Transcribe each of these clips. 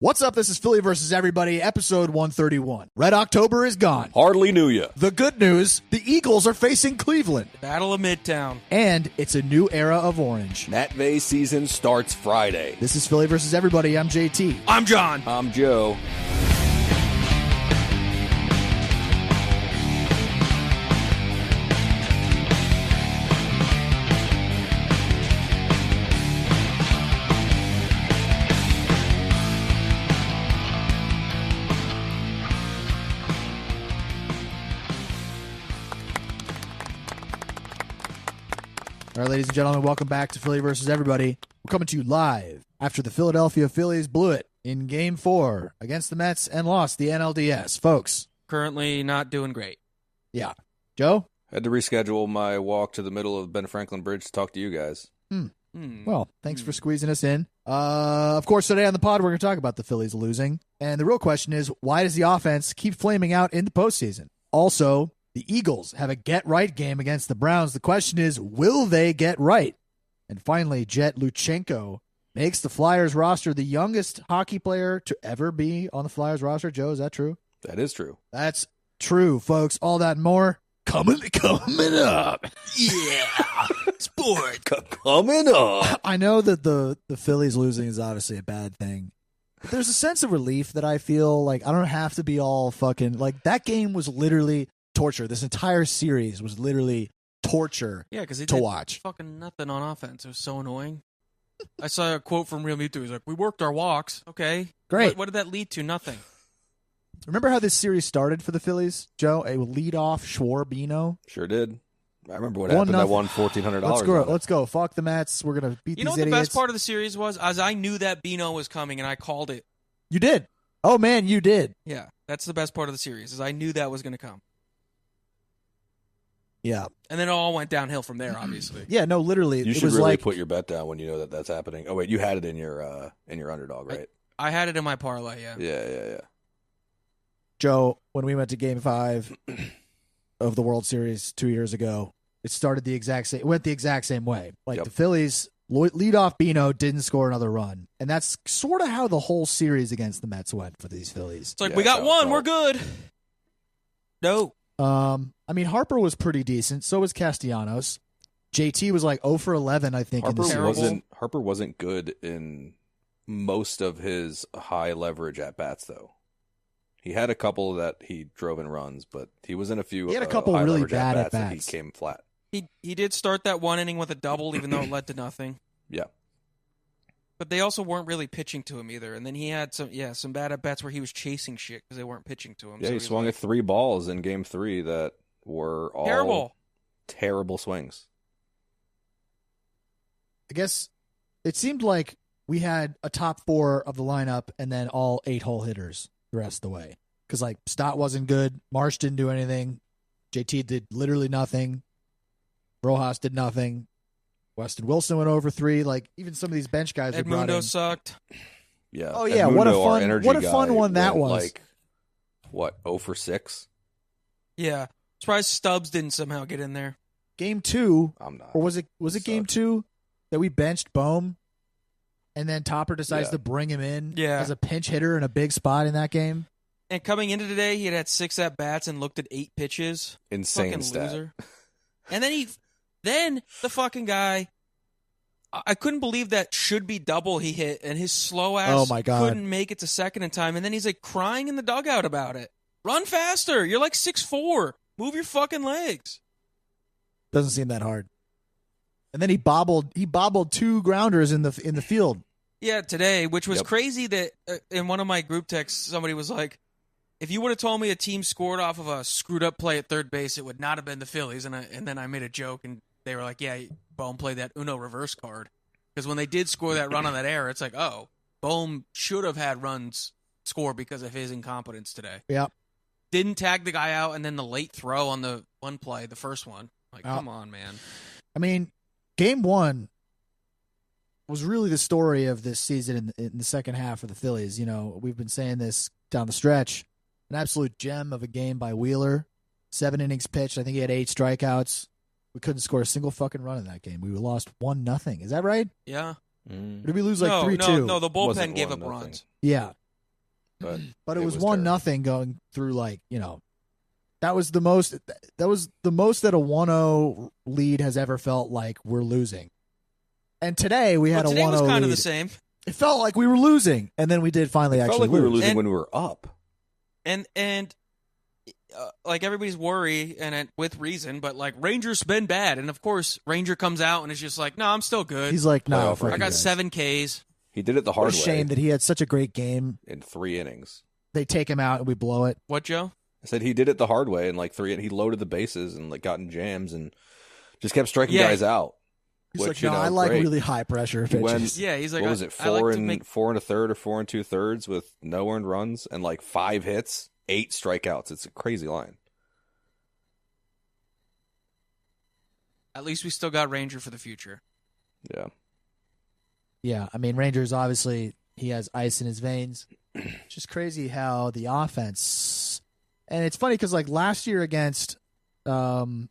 What's up? This is Philly versus Everybody, episode 131. Red October is gone. Hardly knew ya. The good news, the Eagles are facing Cleveland. Battle of Midtown. And it's a new era of orange. Matvey season starts Friday. This is Philly versus Everybody. I'm JT. I'm John. I'm Joe. All right, ladies and gentlemen, welcome back to Philly versus Everybody. We're coming to you live after the Philadelphia Phillies blew it in Game 4 against the Mets and lost the NLDS. Folks. Currently not doing great. Yeah. Joe? Had to reschedule my walk to the middle of Ben Franklin Bridge to talk to you guys. Well, thanks for squeezing us in. Of course, today on the pod, we're going to talk about the Phillies losing. And the real question is, why does the offense keep flaming out in the postseason? Also, the Eagles have a get-right game against the Browns. The question is, will they get right? And finally, Jet Luchenko makes the Flyers roster the youngest hockey player to ever be on the Flyers roster. Joe, is that true? That is true. That's true, folks. All that and more coming up. Yeah. Sport. Coming up. I know that the Phillies losing is obviously a bad thing. But there's a sense of relief that I feel like I don't have to be all fucking... Like, that game was literally... torture. This entire series was literally torture because to watch. Fucking nothing on offense. It was so annoying. I saw a quote from Real Mewtwo. He's like, "We worked our walks." Okay, great. What did that lead to? Nothing. Remember how this series started for the Phillies, Joe? A lead-off Schwarbino. Sure did. I remember what happened. I won $1,400. Let's go. Fuck the Mets. We're gonna beat these idiots. You know what the best part of the series was? As I knew that Bino was coming, and I called it. You did. Oh man, you did. Yeah, that's the best part of the series. Is I knew that was going to come. Yeah. And then it all went downhill from there, obviously. Yeah, no, literally. You should really put your bet down when you know that that's happening. Oh, wait, you had it in your underdog, right? I had it in my parlay, yeah. Yeah. Joe, when we went to Game 5 of the World Series 2 years ago, it went the exact same way. Like, the Phillies, leadoff Bino didn't score another run. And that's sort of how the whole series against the Mets went for these Phillies. It's like, we got one, we're good. No. I mean, Harper was pretty decent. So was Castellanos. JT was like 0 for 11, I think. Harper wasn't good in most of his high leverage at bats, though. He had a couple that he drove in runs, but he was in a few. He had a couple really bad at bats. He came flat. He did start that one inning with a double, even though it led to nothing. Yeah. But they also weren't really pitching to him either. And then he had some bad at bats where he was chasing shit because they weren't pitching to him. Yeah, so he swung at 3 balls in Game 3 that were all terrible swings. I guess it seemed like we had a top 4 of the lineup and then all 8-hole hitters the rest of the way. Because, like, Stott wasn't good. Marsh didn't do anything. JT did literally nothing. Rojas did nothing. Weston Wilson went over 3. Like, even some of these bench guys were brought in. Edmundo sucked. Yeah. Oh, yeah. Edmundo, what a fun one that was. Like, what, 0 for 6? Yeah. Surprised Stubbs didn't somehow get in there. Game 2. I'm not. Or was it Game 2 that we benched Bohm? And then Topper decides to bring him in as a pinch hitter in a big spot in that game? And coming into today, he had 6 at-bats and looked at 8 pitches. Insane fucking stat. Loser. And then the fucking guy, I couldn't believe that should be double he hit, and his slow ass couldn't make it to second in time. And then he's like crying in the dugout about it. Run faster! You're like 6'4". Move your fucking legs. Doesn't seem that hard. And then he bobbled 2 grounders in the field. Yeah, today, which was crazy that in one of my group texts, somebody was like, if you would have told me a team scored off of a screwed up play at third base, it would not have been the Phillies. And then I made a joke, and they were like, yeah, Bohm played that Uno reverse card. Because when they did score that run on that error, it's like, oh, Bohm should have had runs score because of his incompetence today. Yeah. Didn't tag the guy out, and then the late throw on the one play, the first one. Like, come on, man. I mean, Game 1 was really the story of this season in the second half for the Phillies. You know, we've been saying this down the stretch. An absolute gem of a game by Wheeler. 7 innings pitched. I think he had 8 strikeouts. We couldn't score a single fucking run in that game. We lost 1-0. Is that right? Yeah. Or did we lose like 3-2? No, the bullpen gave up runs. Yeah. But it was 1-0 going through, like, you know, that was the most that a 1-0 lead has ever felt like we're losing. And today we had a 1-0 today was kind lead. of the same. It felt like we were losing, and then we did finally actually felt like we were lose. losing when we were up. And like everybody's worry, and with reason, but like Ranger's been bad, and of course Ranger comes out and is just like, no, I'm still good. He's like, no, I got 7 Ks. He did it the hard what a way. shame that he had such a great game. In 3 innings. They take him out and we blow it. What, Joe? I said he did it the hard way in like 3, and he loaded the bases and like got in jams and just kept striking guys out. He's which, like, you no, know, I like great. really high pressure pitches. He's like, what was it, 4 and 1/3 or 4 2/3 with no earned runs and like 5 hits, 8 strikeouts. It's a crazy line. At least we still got Ranger for the future. Yeah. Yeah, I mean, Rangers, obviously, he has ice in his veins. It's just crazy how the offense... And it's funny because, like, last year against the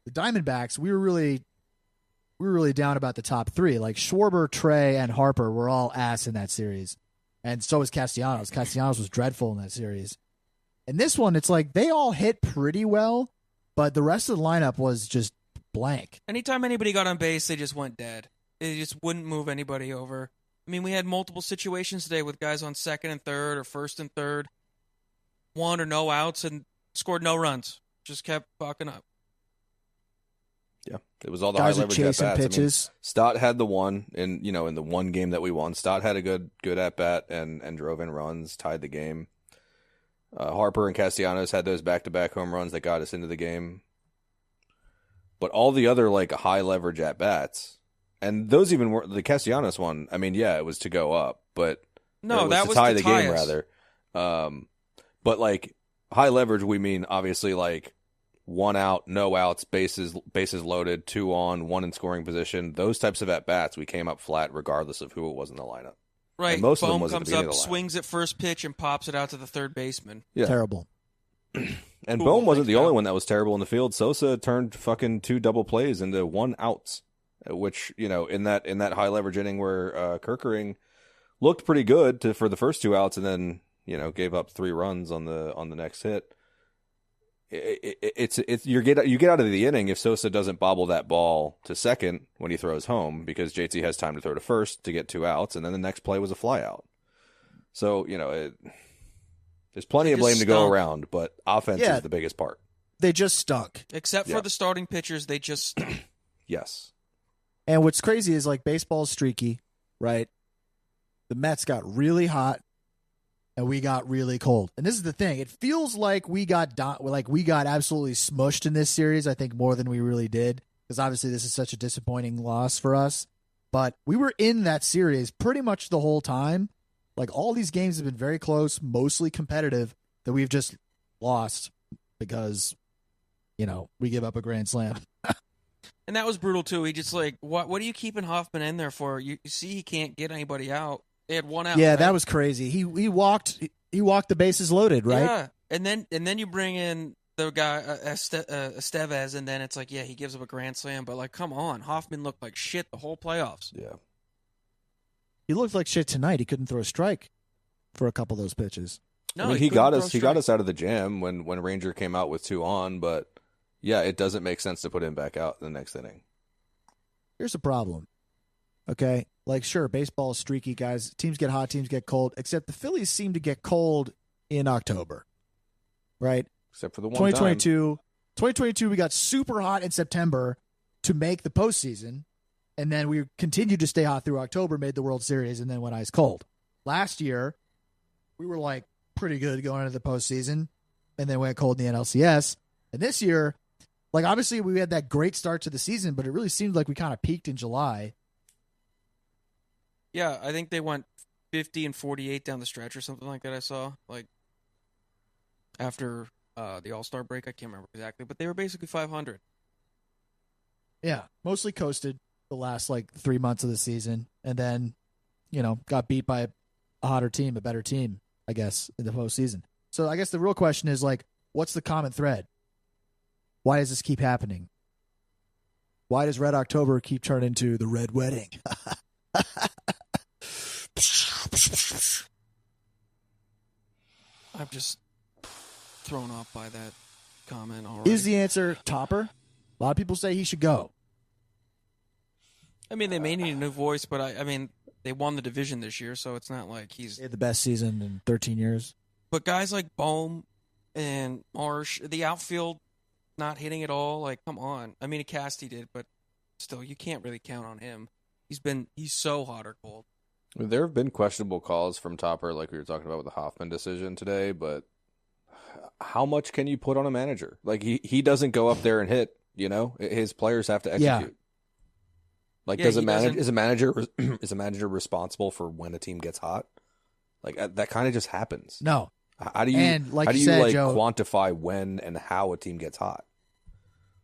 Diamondbacks, we were really down about the top 3. Like, Schwarber, Trey, and Harper were all ass in that series. And so was Castellanos. Castellanos was dreadful in that series. And this one, it's like they all hit pretty well, but the rest of the lineup was just blank. Anytime anybody got on base, they just went dead. They just wouldn't move anybody over. I mean, we had multiple situations today with guys on second and third or first and third, 1 or no outs, and scored no runs. Just kept fucking up. Yeah, it was all the guys high are leverage chasing at bats. pitches. I mean, Stott had the one in the one game that we won. Stott had a good at bat and drove in runs, tied the game. Harper and Castellanos had those back-to-back home runs that got us into the game. But all the other like high leverage at bats, and those even were the Castellanos one. I mean, yeah, it was to go up, but no, that was to tie to the tie game us. rather. But like high leverage, we mean obviously like 1 out, no outs, bases loaded, 2 on, 1 in scoring position. Those types of at bats, we came up flat regardless of who it was in the lineup. Right, and most of them Bohm was at the comes beginning up, of the lineup. swings at first pitch, and pops it out to the third baseman. Yeah. Terrible. And Cool, Bohm wasn't thanks, the only Kyle. one that was terrible in the field. Sosa turned fucking 2 double plays into 1 outs, which, you know, in that high leverage inning where Kerkering looked pretty good for the first 2 outs and then, you know, gave up 3 runs on the next hit. You get out of the inning if Sosa doesn't bobble that ball to second when he throws home, because JT has time to throw to first to get 2 outs, and then the next play was a fly out. So, you know, there's plenty of blame to go around, but offense is the biggest part. They just stunk. Except for the starting pitchers, they just Yes. And what's crazy is, like, baseball's streaky, right? The Mets got really hot, and we got really cold. And this is the thing. It feels like we got absolutely smushed in this series, I think, more than we really did, because obviously this is such a disappointing loss for us. But we were in that series pretty much the whole time. Like, all these games have been very close, mostly competitive, that we've just lost because, you know, we give up a grand slam. And that was brutal, too. He just like, what are you keeping Hoffman in there for? You see he can't get anybody out. They had 1 out. Yeah, right? that was crazy. He walked the bases loaded, right? Yeah, and then you bring in the guy Estevez, and then it's like, yeah, he gives up a grand slam, but like, come on, Hoffman looked like shit the whole playoffs. Yeah. He looked like shit tonight. He couldn't throw a strike for a couple of those pitches. No, I mean, he he got couldn't us throw a strike. out of the jam when Ranger came out with 2 on, but yeah, it doesn't make sense to put him back out in the next inning. Here's the problem. Okay? Like, sure, baseball is streaky, guys. Teams get hot, teams get cold, except the Phillies seem to get cold in October. Right? Except for the one time. 2022, we got super hot in September to make the postseason, and then we continued to stay hot through October, made the World Series, and then went ice cold. Last year, we were like pretty good going into the postseason, and then went cold in the NLCS. And this year, like, obviously we had that great start to the season, but it really seemed like we kind of peaked in July. Yeah, I think they went 50 and 48 down the stretch or something like that. I saw like after the All-Star break. I can't remember exactly, but they were basically 500. Yeah, mostly coasted the last like 3 months of the season, and then, you know, got beat by a hotter team, a better team, I guess, in the postseason. So I guess the real question is, like, what's the common thread? Why does this keep happening? Why does Red October keep turning into the Red Wedding? I'm just thrown off by that comment already. Is the answer Topper? A lot of people say he should go. I mean, they may need a new voice, but I mean, they won the division this year, so it's not like He had the best season in 13 years. But guys like Bohm and Marsh, the outfield not hitting at all, like, come on. I mean, Casty did, but still, you can't really count on him. He's so hot or cold. There have been questionable calls from Topper, like we were talking about with the Hoffman decision today, but how much can you put on a manager? Like, he doesn't go up there and hit, you know? His players have to execute. Yeah. Like, is a manager responsible for when a team gets hot? Like, that kind of just happens. No. How do you quantify when and how a team gets hot?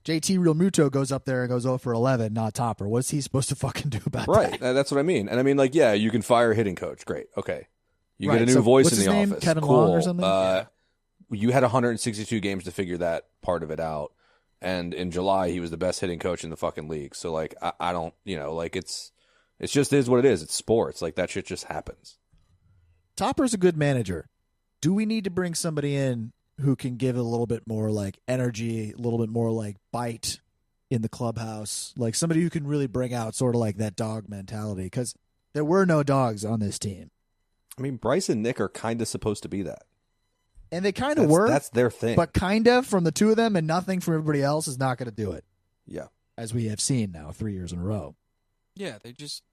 JT Realmuto goes up there and goes 0 for 11, not Topper. What's he supposed to fucking do about that? Right, that's what I mean. And I mean, like, yeah, you can fire a hitting coach. Great, okay. You get a new voice in the office. Kevin cool. Long or something? You had 162 games to figure that part of it out. And in July, he was the best hitting coach in the fucking league. So, like, I don't, you know, like, it's just is what it is. It's sports. Like, that shit just happens. Topper's a good manager. Do we need to bring somebody in who can give a little bit more, like, energy, a little bit more, like, bite in the clubhouse? Like, somebody who can really bring out sort of like that dog mentality? Because there were no dogs on this team. I mean, Bryce and Nick are kind of supposed to be that. And they kind of were. That's their thing. But kind of from the two of them, and nothing from everybody else is not going to do it. Yeah. As we have seen now 3 years in a row. Yeah, they just,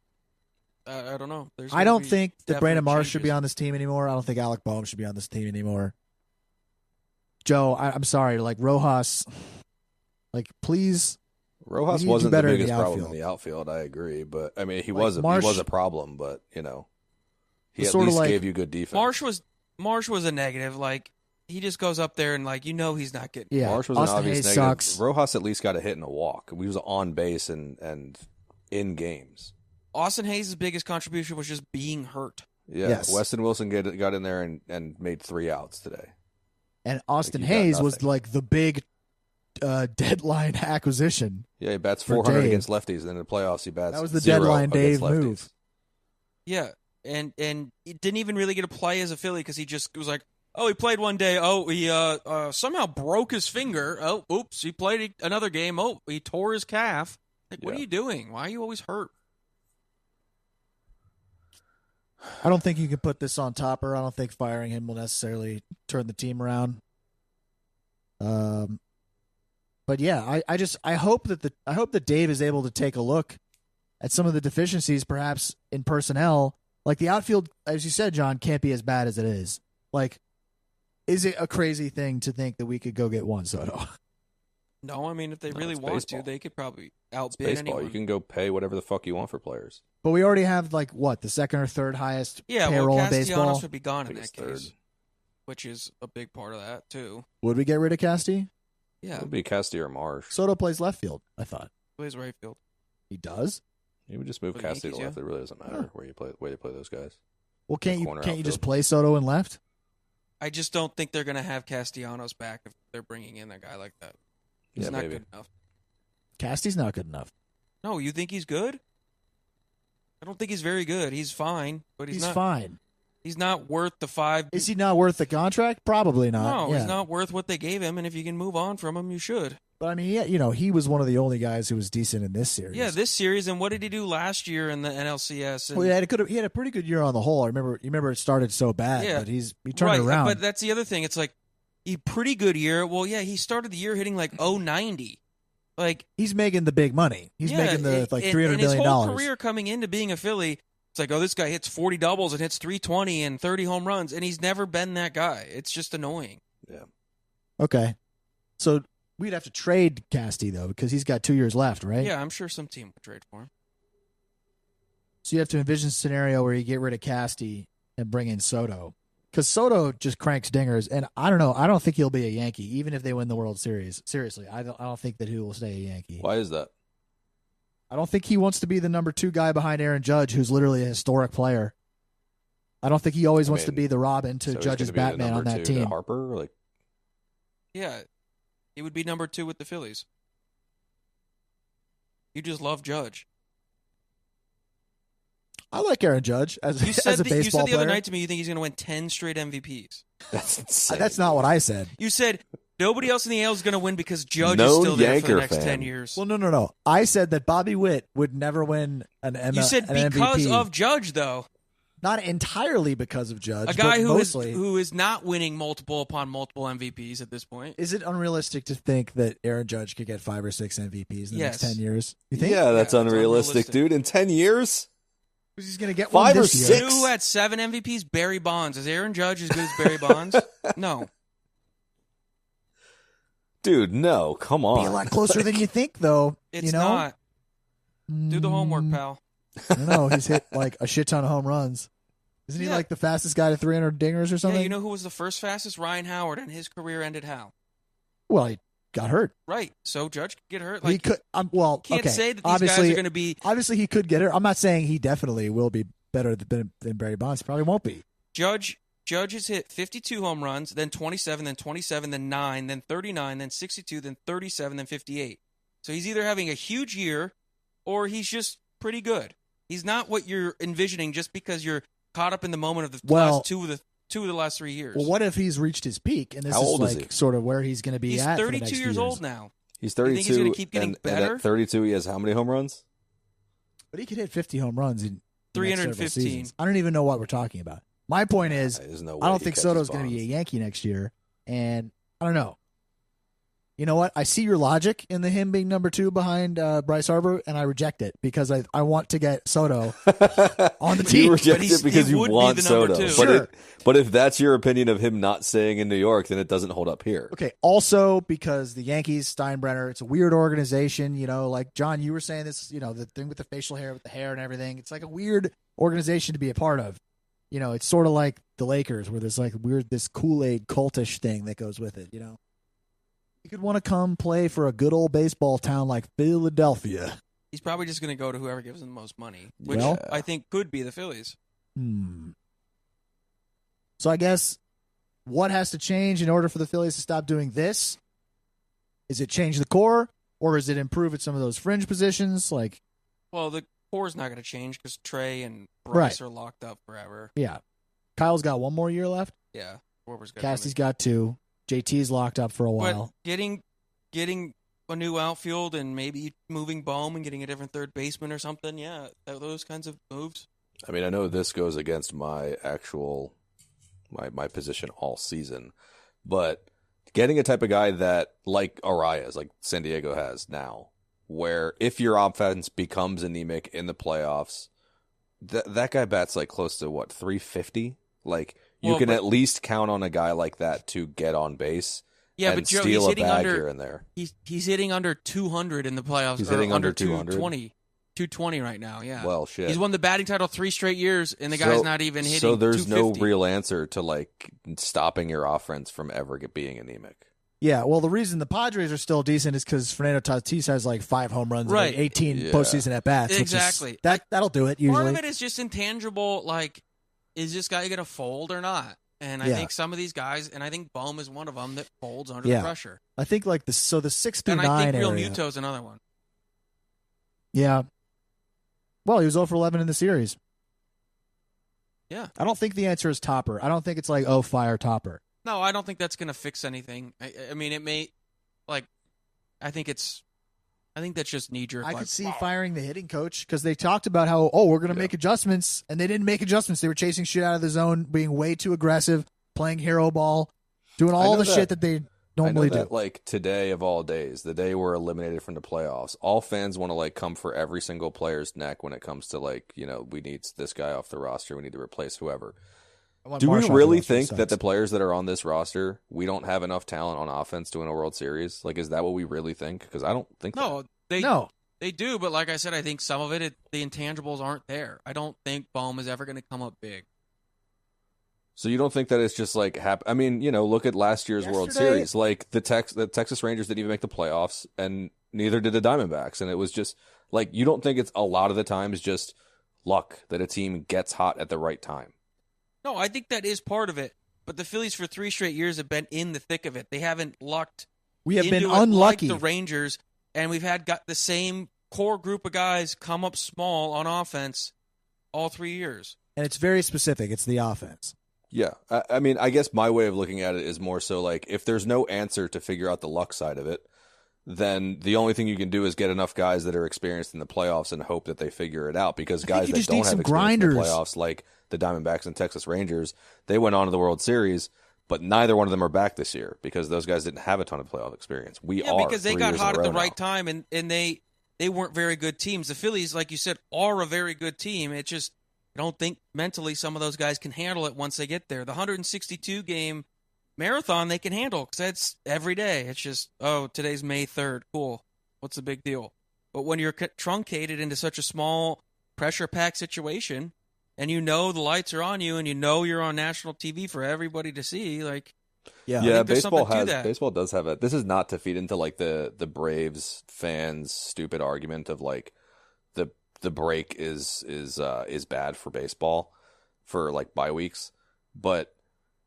I don't know. I don't think that Brandon Marsh should be on this team anymore. I don't think Alec Boehm should be on this team anymore. Joe, I'm sorry. Like, Rojas, like, please. Rojas wasn't the biggest problem in the outfield. I agree. But, I mean, he was a problem, but, you know, he at least gave you good defense. Marsh was a negative. Like, he just goes up there and, like, you know he's not getting. Yeah, Marsh was Austin an obvious Hayes negative. sucks. Rojas at least got a hit and a walk. He was on base and in games. Austin Hayes' biggest contribution was just being hurt. Yeah, yes. Weston Wilson got in there and made 3 outs today. And Austin Hayes was like the big deadline acquisition. Yeah, he bats 400 against lefties, and in the playoffs he bats. That was the 0 deadline Dave lefties. move. Yeah, and he didn't even really get a play as a Philly because he just was like, oh, he played one day. Oh, he somehow broke his finger. Oh, oops, he played another game. Oh, he tore his calf. Like, what are you doing? Why are you always hurt? I don't think you can put this on Topper. I don't think firing him will necessarily turn the team around. But yeah, I hope that Dave is able to take a look at some of the deficiencies, perhaps in personnel. Like, the outfield, as you said, John, can't be as bad as it is. Like, is it a crazy thing to think that we could go get Juan Soto? No, I mean, if they really want to, they could probably outbid baseball. anyone. You can go pay whatever the fuck you want for players. But we already have, like, what, the second or third highest payroll in baseball? Castellanos would be gone in that third. case, which is a big part of that, too. Would we get rid of Casty? Yeah. It would be Casty or Marsh. Soto plays left field, I thought. Plays right field. He does? You would just move Casty to left. It really doesn't matter where you play those guys. Well, can't you just play Soto in left? I just don't think they're going to have Castellanos back if they're bringing in a guy like that. He's not good enough. Casty's not good enough. No, you think he's good? I don't think he's very good. He's fine, but he's not fine. He's not worth the $5. Is he not worth the contract? Probably not. No, he's not worth what they gave him, and if you can move on from him, you should. But I mean, he was one of the only guys who was decent in this series. Yeah, this series, and what did he do last year in the NLCS? Well, yeah, he had a pretty good year on the whole. I remember it started so bad, but he turned it around. But that's the other thing. It's like, a pretty good year. Well, yeah, he started the year hitting like .090. Like, he's making the big money. He's making the $300 million. His whole career coming into being a Philly, it's like, oh, this guy hits 40 doubles and hits 320 and 30 home runs, and he's never been that guy. It's just annoying. Yeah. Okay. So we'd have to trade Casty, though, because he's got 2 years left, right? Yeah, I'm sure some team would trade for him. So you have to envision a scenario where you get rid of Casty and bring in Soto. Because Soto just cranks dingers, and I don't know. I don't think he'll be a Yankee, even if they win the World Series. Seriously, I don't think that he will stay a Yankee. Why is that? I don't think he wants to be the number 2 guy behind Aaron Judge, who's literally a historic player. I don't think he always wants to be the Robin to Judge's Batman on that team. Harper, yeah, he would be number 2 with the Phillies. You just love Judge. I like Aaron Judge as a You said baseball the other player. night to me you think he's going to win 10 straight MVPs. That's insane. That's not what I said. You said nobody else in the AL is going to win because Judge No is still there for the Yanker next fan. 10 years. Well, no. I said that Bobby Witt would never win an MVP. You said because of Judge, though. Not entirely because of Judge, A guy but mostly. who is not winning multiple upon multiple MVPs at this point. Is it unrealistic to think that Aaron Judge could get 5 or 6 MVPs in the next 10 years? You think? Yeah, that's Yeah, unrealistic, it's dude. In 10 years? He's going to get 5 one or this year. 6? You know who had 7 MVPs? Barry Bonds. Is Aaron Judge as good as Barry Bonds? No. Dude, no. Come on. Be a lot closer than you think, though. It's you know? not. Do the homework, pal. I don't know. He's hit like a shit ton of home runs. Isn't he like the fastest guy to 300 dingers or something? Yeah, you know who was the first fastest? Ryan Howard, and his career ended how? Well, he got hurt. Right. So Judge could get hurt. He could. Well, can't okay. say that these obviously, guys are going to be. Obviously, he could get hurt. I'm not saying he definitely will be better than Barry Bonds. He probably won't be. Judge has hit 52 home runs, then 27, then 27, then 9, then 39, then 62, then 37, then 58. So he's either having a huge year or he's just pretty good. He's not what you're envisioning just because you're caught up in the moment of the last two of the last 3 years. Well, what if he's reached his peak and this How is old is like he? sort of where he's going to be he's at? 32 for the next years few old now. He's You 32. think he's going to keep getting and better? at 32, he has how many home runs? But he could hit 50 home runs in the next several 315. seasons. I don't even know what we're talking about. My point is, There's no I way don't he think catches Soto's going to be a Bonds. Yankee next year, and I don't know. You know what? I see your logic in him being number 2 behind Bryce Harper, and I reject it because I want to get Soto on the team. You reject But it because he you would be want the number Soto. 2. Sure. But if that's your opinion of him not staying in New York, then it doesn't hold up here. Okay. Also, because the Yankees, Steinbrenner, it's a weird organization. You know, like John, you were saying this. You know, the thing with the facial hair, with the hair and everything. It's like a weird organization to be a part of. You know, it's sort of like the Lakers, where there's like this Kool-Aid cultish thing that goes with it. You know, you could want to come play for a good old baseball town like Philadelphia. He's probably just going to go to whoever gives him the most money, which Well- I think could be the Phillies. So I guess what has to change in order for the Phillies to stop doing this? Is it change the core, or is it improve at some of those fringe positions? Like, Well, the core's not going to change because Trey and Bryce are locked up forever. yeah, Kyle's got 1 more year left. Yeah, Schwarber's got Cassie's got 2. JT's locked up for a while. But getting a new outfield and maybe moving Bohm and getting a different third baseman or something, yeah, those kinds of moves. I mean, I know this goes against my actual my position all season, but getting a type of guy that like Arias, like San Diego has now, where if your offense becomes anemic in the playoffs, that guy bats like close to what 350. Like you can at least count on a guy like that to get on base. Yeah, and but Joe, steal he's a hitting bag under here and there. He's hitting under 200 in the playoffs. He's or hitting under 220. 220 right now, yeah. Well, shit. He's won the batting title 3 straight years, and the guy's not even hitting. So there's no 250. real answer to like stopping your offense from ever being anemic. Yeah, well, the reason the Padres are still decent is because Fernando Tatis has like 5 home runs Right. and like 18 Yeah. postseason at bats. Exactly. That'll do it usually. Part of it is just intangible. Like, is this guy going to fold or not? And I think some of these guys, and I think Bohm is one of them that folds under the pressure. I think like the 6 through And 9 I think Real area. Muto's another one. Yeah. Well, he was 0 for 11 in the series. Yeah. I don't think the answer is Topper. I don't think it's like, fire Topper. No, I don't think that's going to fix anything. I mean, it may, like, I think that's just knee jerk. I could see firing the hitting coach because they talked about how, we're going to make adjustments, and they didn't make adjustments. They were chasing shit out of the zone, being way too aggressive, playing hero ball, doing all the shit that they normally do. Like today of all days, the day we're eliminated from the playoffs, all fans want to like come for every single player's neck when it comes to like, we need this guy off the roster, we need to replace whoever. Do we really think that the players that are on this roster, we don't have enough talent on offense to win a World Series? Like, is that what we really think? Because I don't think No, No. They do, but like I said, I think some of it, the intangibles aren't there. I don't think Bohm is ever going to come up big. So you don't think that it's just like I mean, look at last year's World Series. Like the Texas Rangers didn't even make the playoffs, and neither did the Diamondbacks. And it was just like, you don't think it's a lot of the times just luck that a team gets hot at the right time? No, I think that is part of it. But the Phillies for 3 straight years have been in the thick of it. They haven't lucked. We have been into it unlucky. like the Rangers, and we've got the same core group of guys come up small on offense all 3 years. And it's very specific. It's the offense. Yeah. I mean, I guess my way of looking at it is more so like if there's no answer to figure out the luck side of it, then the only thing you can do is get enough guys that are experienced in the playoffs and hope that they figure it out. Because guys that don't have experience in the playoffs, like the Diamondbacks and Texas Rangers, they went on to the World Series, but neither one of them are back this year because those guys didn't have a ton of playoff experience. Because they got hot at the right time, and they weren't very good teams. The Phillies, like you said, are a very good team. It just, I don't think mentally some of those guys can handle it once they get there. The 162-game marathon they can handle because that's every day. It's just, today's May 3rd. Cool. What's the big deal? But when you're truncated into such a small pressure-packed situation and you know the lights are on you and you know you're on national TV for everybody to see, like, yeah, baseball does have it. This is not to feed into like the Braves fans' stupid argument of like the break is bad for baseball for like bye weeks, but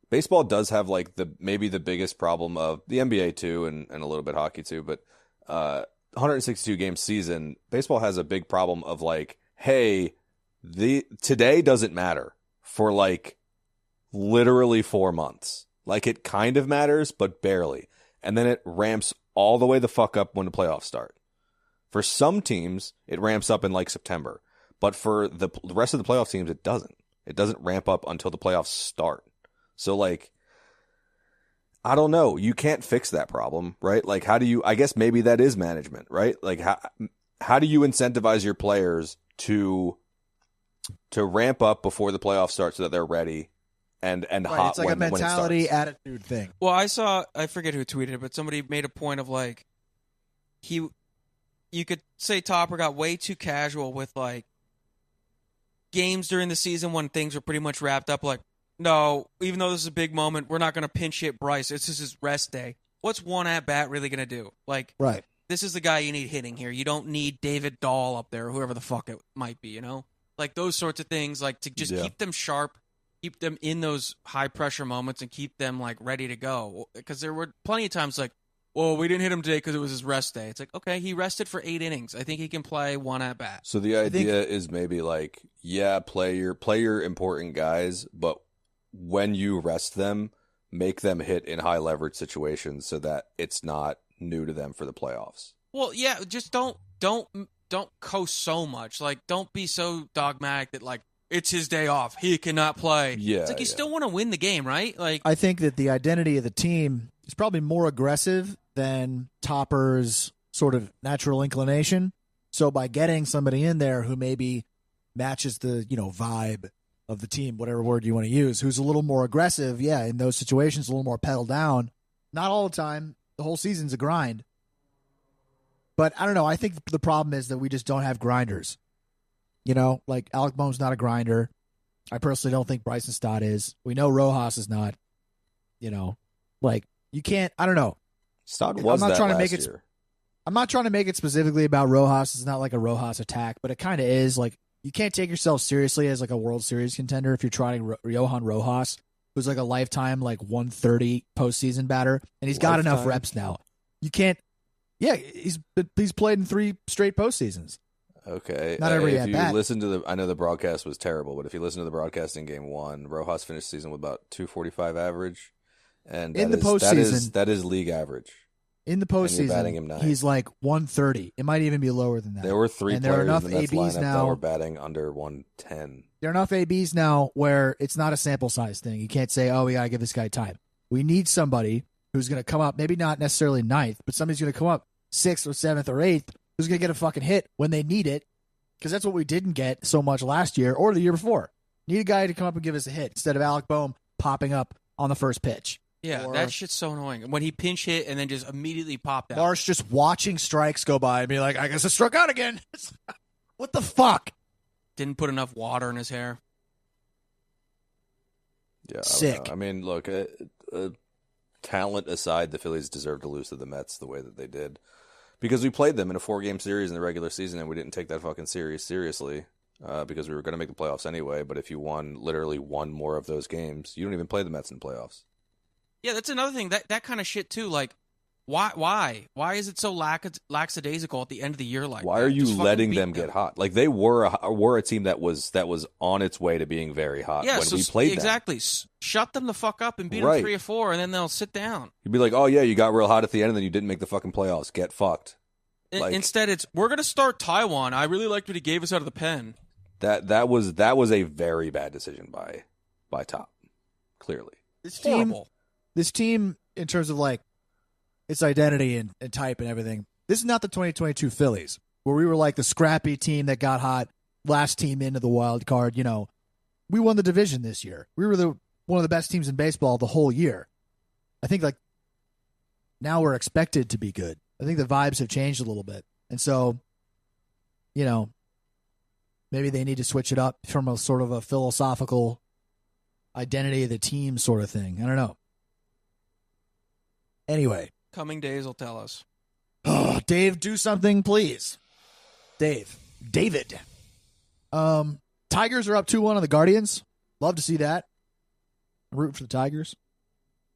baseball does have like maybe the biggest problem of the NBA too, and a little bit hockey too, but 162 game season, baseball has a big problem of like, hey, today doesn't matter for like literally 4 months. Like it kind of matters, but barely. And then it ramps all the way the fuck up when the playoffs start. For some teams, it ramps up in like September. But for the rest of the playoff teams, it doesn't. It doesn't ramp up until the playoffs start. So like, I don't know. You can't fix that problem, right? Like how do you, I guess maybe that is management, right? Like how do you incentivize your players to ramp up before the playoffs start so that they're ready and right, hot it's like when, a mentality when it starts. attitude thing. Well, I forget who tweeted it, but somebody made a point of like, you could say Topper got way too casual with like games during the season when things were pretty much wrapped up. Like, no, even though this is a big moment, we're not going to pinch hit Bryce. This is his rest day. What's one at bat really going to do? Like, right. This is the guy you need hitting here. You don't need David Dahl up there, or whoever the fuck it might be, you know? Like those sorts of things, like to just keep them sharp, keep them in those high pressure moments, and keep them like ready to go. Because there were plenty of times like, well, we didn't hit him today because it was his rest day. It's like, okay, he rested for 8 innings. I think he can play one at bat. So the idea is maybe like, yeah, play your important guys, but when you rest them, make them hit in high leverage situations so that it's not new to them for the playoffs. Well, yeah, just don't coast so much. Like, don't be so dogmatic that like it's his day off, he cannot play. Yeah, it's like you still want to win the game, right? Like, I think that the identity of the team is probably more aggressive than Topper's sort of natural inclination. So by getting somebody in there who maybe matches the vibe of the team, whatever word you want to use, who's a little more aggressive, in those situations, a little more pedal down. Not all the time. The whole season's a grind. But I don't know. I think the problem is that we just don't have grinders. Like Alec Boehm's not a grinder. I personally don't think Bryson Stott is. We know Rojas is not. Like you can't. I don't know. Stott was that last year. I'm not trying to make it specifically about Rojas. It's not like a Rojas attack, but it kind of is. Like you can't take yourself seriously as like a World Series contender if you're trying Johan Rojas, who's like a lifetime like 130 postseason batter, and he's got enough reps now. You can't. Yeah, he's played in 3 straight postseasons. Okay. Not every if at you bat. listen to I know the broadcast was terrible, but if you listen to the broadcast in Game 1, Rojas finished the season with about 245 average, and in the postseason, that is league average. In the postseason, he's like 130. It might even be lower than that. There were 3 and there players are enough in the Mets ABs lineup now, that were batting under 110. There are enough ABs now where it's not a sample size thing. You can't say, "Oh, we got to give this guy time." We need somebody who's going to come up, maybe not necessarily 9th, but somebody's going to come up 6th or 7th or 8th who's going to get a fucking hit when they need it, because that's what we didn't get so much last year or the year before. Need a guy to come up and give us a hit instead of Alec Boehm popping up on the first pitch. Yeah, that shit's so annoying. When he pinch hit and then just immediately popped out. Marsh just watching strikes go by and be like, I guess I struck out again. What the fuck? Didn't put enough water in his hair. Yeah, sick. I mean, look, talent aside, the Phillies deserve to lose to the Mets the way that they did. Because we played them in a 4-game series in the regular season, and we didn't take that fucking series seriously because we were going to make the playoffs anyway. But if you literally won more of those games, you don't even play the Mets in the playoffs. Yeah, that's another thing. That kind of shit, too. Like, Why is it so lackadaisical at the end of the year like Why that? are you Just fucking letting beat them get hot? Like they were a team that was on its way to being very hot when we played exactly. them. Shut them the fuck up and beat them 3 or 4, and then they'll sit down. You'd be like, oh yeah, you got real hot at the end, and then you didn't make the fucking playoffs. Get fucked. Instead, it's we're gonna start Taiwan. I really liked what he gave us out of the pen. That was a very bad decision by Top. Clearly, This team, in terms of like its identity and type and everything, this is not the 2022 Phillies, where we were like the scrappy team that got hot, last team into the wild card. You know, we won the division this year. We were one of the best teams in baseball the whole year. I think like now we're expected to be good. I think the vibes have changed a little bit. And so, you know, maybe they need to switch it up from a sort of a philosophical identity of the team sort of thing. I don't know. Anyway. Coming days will tell us. Oh, Dave, do something, please. David. Tigers are up 2-1 on the Guardians. Love to see that. Root for the Tigers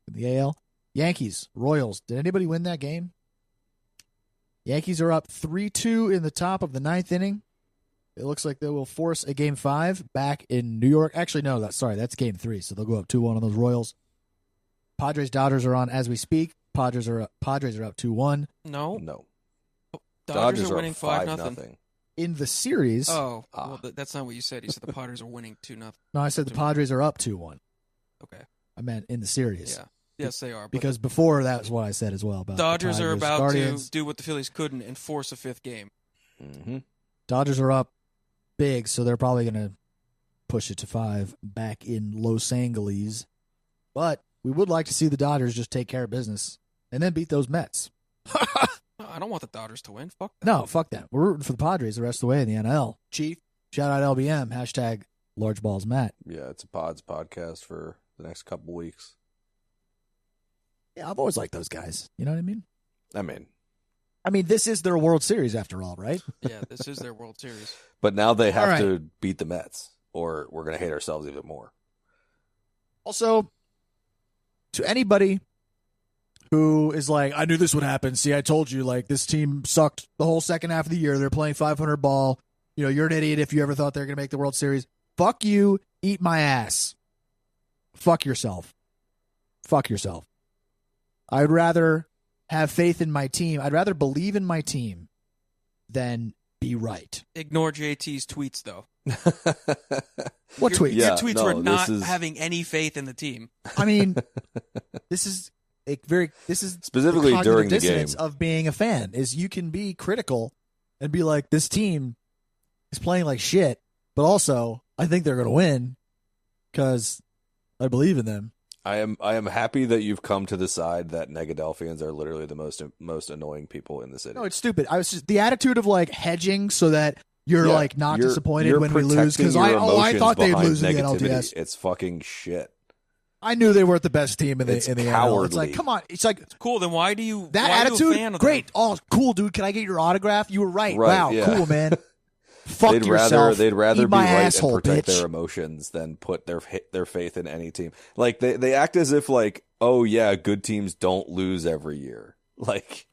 in the AL. Yankees, Royals. Did anybody win that game? Yankees are up 3-2 in the top of the 9th inning. It looks like they will force a Game 5 back in New York. Actually, no, that's Game 3, so they'll go up 2-1 on those Royals. Padres, Dodgers are on as we speak. Padres are up 2-1. No. Dodgers are winning 5-0. In the series. Oh, well, that's not what you said. You said the Padres are winning 2-0. No, I said the Padres are up 2-1. Okay. I meant in the series. Yeah. Yes, they are. Because before that was what I said as well. About Dodgers the Tigers, are about Guardians. to do what the Phillies couldn't and force a 5th game. Mm-hmm. Dodgers are up big, so they're probably going to push it to 5 back in Los Angeles. But we would like to see the Dodgers just take care of business and then beat those Mets. I don't want the Dodgers to win. Fuck that. No, fuck that. We're rooting for the Padres the rest of the way in the NL. Chief, shout out LBM, hashtag Large Balls Matt. Yeah, it's a Pods podcast for the next couple weeks. Yeah, I've always liked those guys. You know what I mean? I mean, this is their World Series after all, right? Yeah, this is their World Series. But now they have to beat the Mets, or we're going to hate ourselves even more. Also, to anybody who is like, I knew this would happen. See, I told you, like, this team sucked the whole second half of the year. They're playing 500 ball. You know, you're an idiot if you ever thought they were going to make the World Series. Fuck you. Eat my ass. Fuck yourself. Fuck yourself. I'd rather have faith in my team. I'd rather believe in my team than be right. Ignore JT's tweets, though. What tweets? Your tweets were not having any faith in the team. I mean, this is specifically the during the dissonance game of being a fan. Is you can be critical and be like, this team is playing like shit, but also I think they're going to win because I believe in them. I am happy that you've come to the side that Negadelphians are literally the most annoying people in the city. No, it's stupid. I was just the attitude of like hedging so that you're like not disappointed when we lose because I thought they'd lose in the NLDS. It's fucking shit. I knew they weren't the best team in the NL. It's like, come on. It's like cool. Then why do you attitude? Great. Oh, cool, dude. Can I get your autograph? You were right. Wow, yeah. Cool, man. Fuck yourself. They'd rather be right asshole, and protect bitch. their emotions than put their faith in any team. Like they act as if like, oh yeah, good teams don't lose every year. Like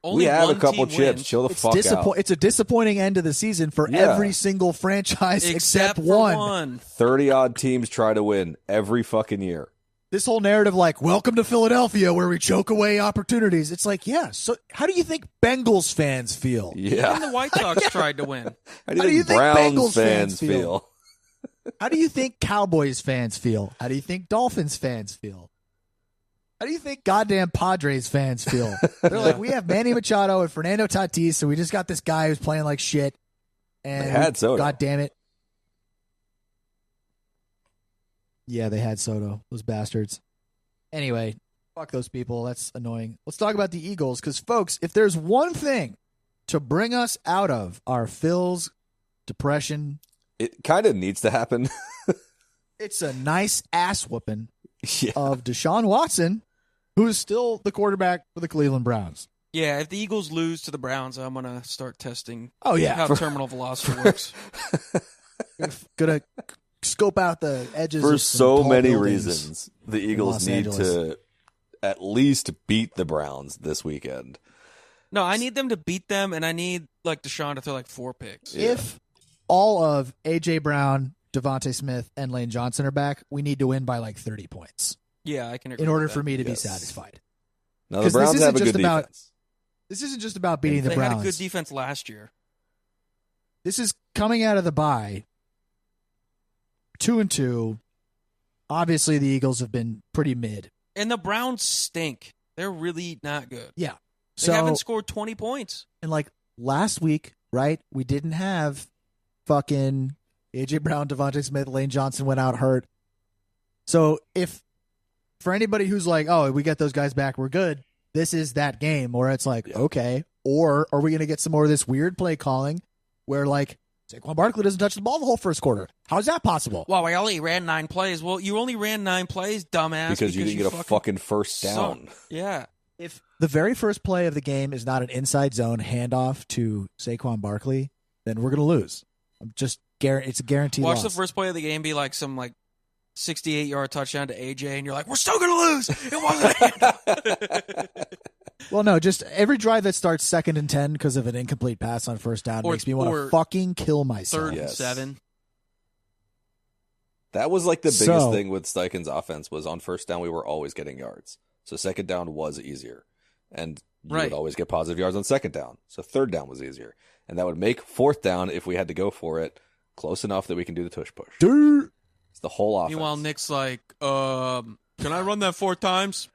only we have a couple chips. Wins. Chill the fuck out. It's a disappointing end to the season for every single franchise except one. 30-odd teams try to win every fucking year. This whole narrative, like, welcome to Philadelphia, where we choke away opportunities. It's like, yeah. So, how do you think Bengals fans feel? Yeah, even the White Sox tried to win. How do you think Browns Bengals fans feel? How do you think Cowboys fans feel? How do you think Dolphins fans feel? How do you think goddamn Padres fans feel? They're like, we have Manny Machado and Fernando Tatis, so we just got this guy who's playing like shit. And they had Soto. God damn it. Yeah, they had Soto, those bastards. Anyway, fuck those people. That's annoying. Let's talk about the Eagles, because, folks, if there's one thing to bring us out of our Phil's depression, it kind of needs to happen. It's a nice ass whooping of Deshaun Watson, who is still the quarterback for the Cleveland Browns. Yeah, if the Eagles lose to the Browns, I'm going to start testing how terminal velocity works. Gonna scope out the edges for of so many buildings reasons. The Eagles need to at least beat the Browns this weekend. No, I need them to beat them, and I need like Deshaun to throw like 4 picks. Yeah. If all of A.J. Brown, Devontae Smith, and Lane Johnson are back, we need to win by like 30 points Yeah, I can agree in order with for that. me to be Yes. satisfied. Now the 'Cause this Browns isn't have a just good about- defense. This isn't just about beating the They Browns. had a good defense last year. This is coming out of the bye. 2-2. Obviously, the Eagles have been pretty mid. And the Browns stink. They're really not good. Yeah. They So, haven't scored 20 points. and like last week, right? We didn't have fucking A.J. Brown, Devontae Smith, Lane Johnson went out hurt. So if for anybody who's like, oh, we get those guys back, we're good. This is that game where it's like, okay. Or are we going to get some more of this weird play calling where like Saquon Barkley doesn't touch the ball the whole first quarter? How is that possible? Well, we only ran 9 plays. Well, you only ran 9 plays, dumbass. Because you didn't get a fucking first down. suck. Yeah. If the very first play of the game is not an inside zone handoff to Saquon Barkley, then we're going to lose. I'm just it's a guaranteed Watch loss. the first play of the game be like some like 68-yard touchdown to AJ, and you're like, we're still going to lose. It wasn't a handoff. Well, no, just every drive that starts 2nd and 10 because of an incomplete pass on first down makes me want to fucking kill myself. 3rd and Yes. 7. That was like the biggest So- thing with Steichen's offense was on first down we were always getting yards. So second down was easier. And you Right. would always get positive yards on second down. So third down was easier. And that would make fourth down, if we had to go for it, close enough that we can do the tush push. Dude. It's the whole offense. Meanwhile, Nick's like, can I run that 4 times?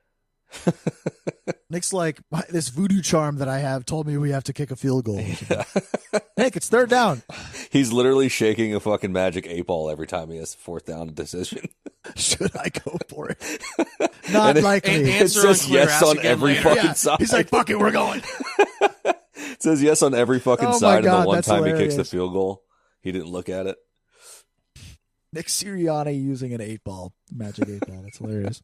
Nick's like, this voodoo charm that I have told me we have to kick a field goal. Yeah. Nick, it's 3rd down. He's literally shaking a fucking magic 8-ball every time he has a fourth down decision. Should I go for it? Not And likely. and- It Answer says unclear, yes ask on again every later. fucking Yeah. side. He's like, fuck it, we're going. It says yes on every fucking Oh my side, God, and the one that's time he kicks the hilarious. field goal, he didn't look at it. Nick Sirianni using an 8-ball, magic 8-ball. That's hilarious.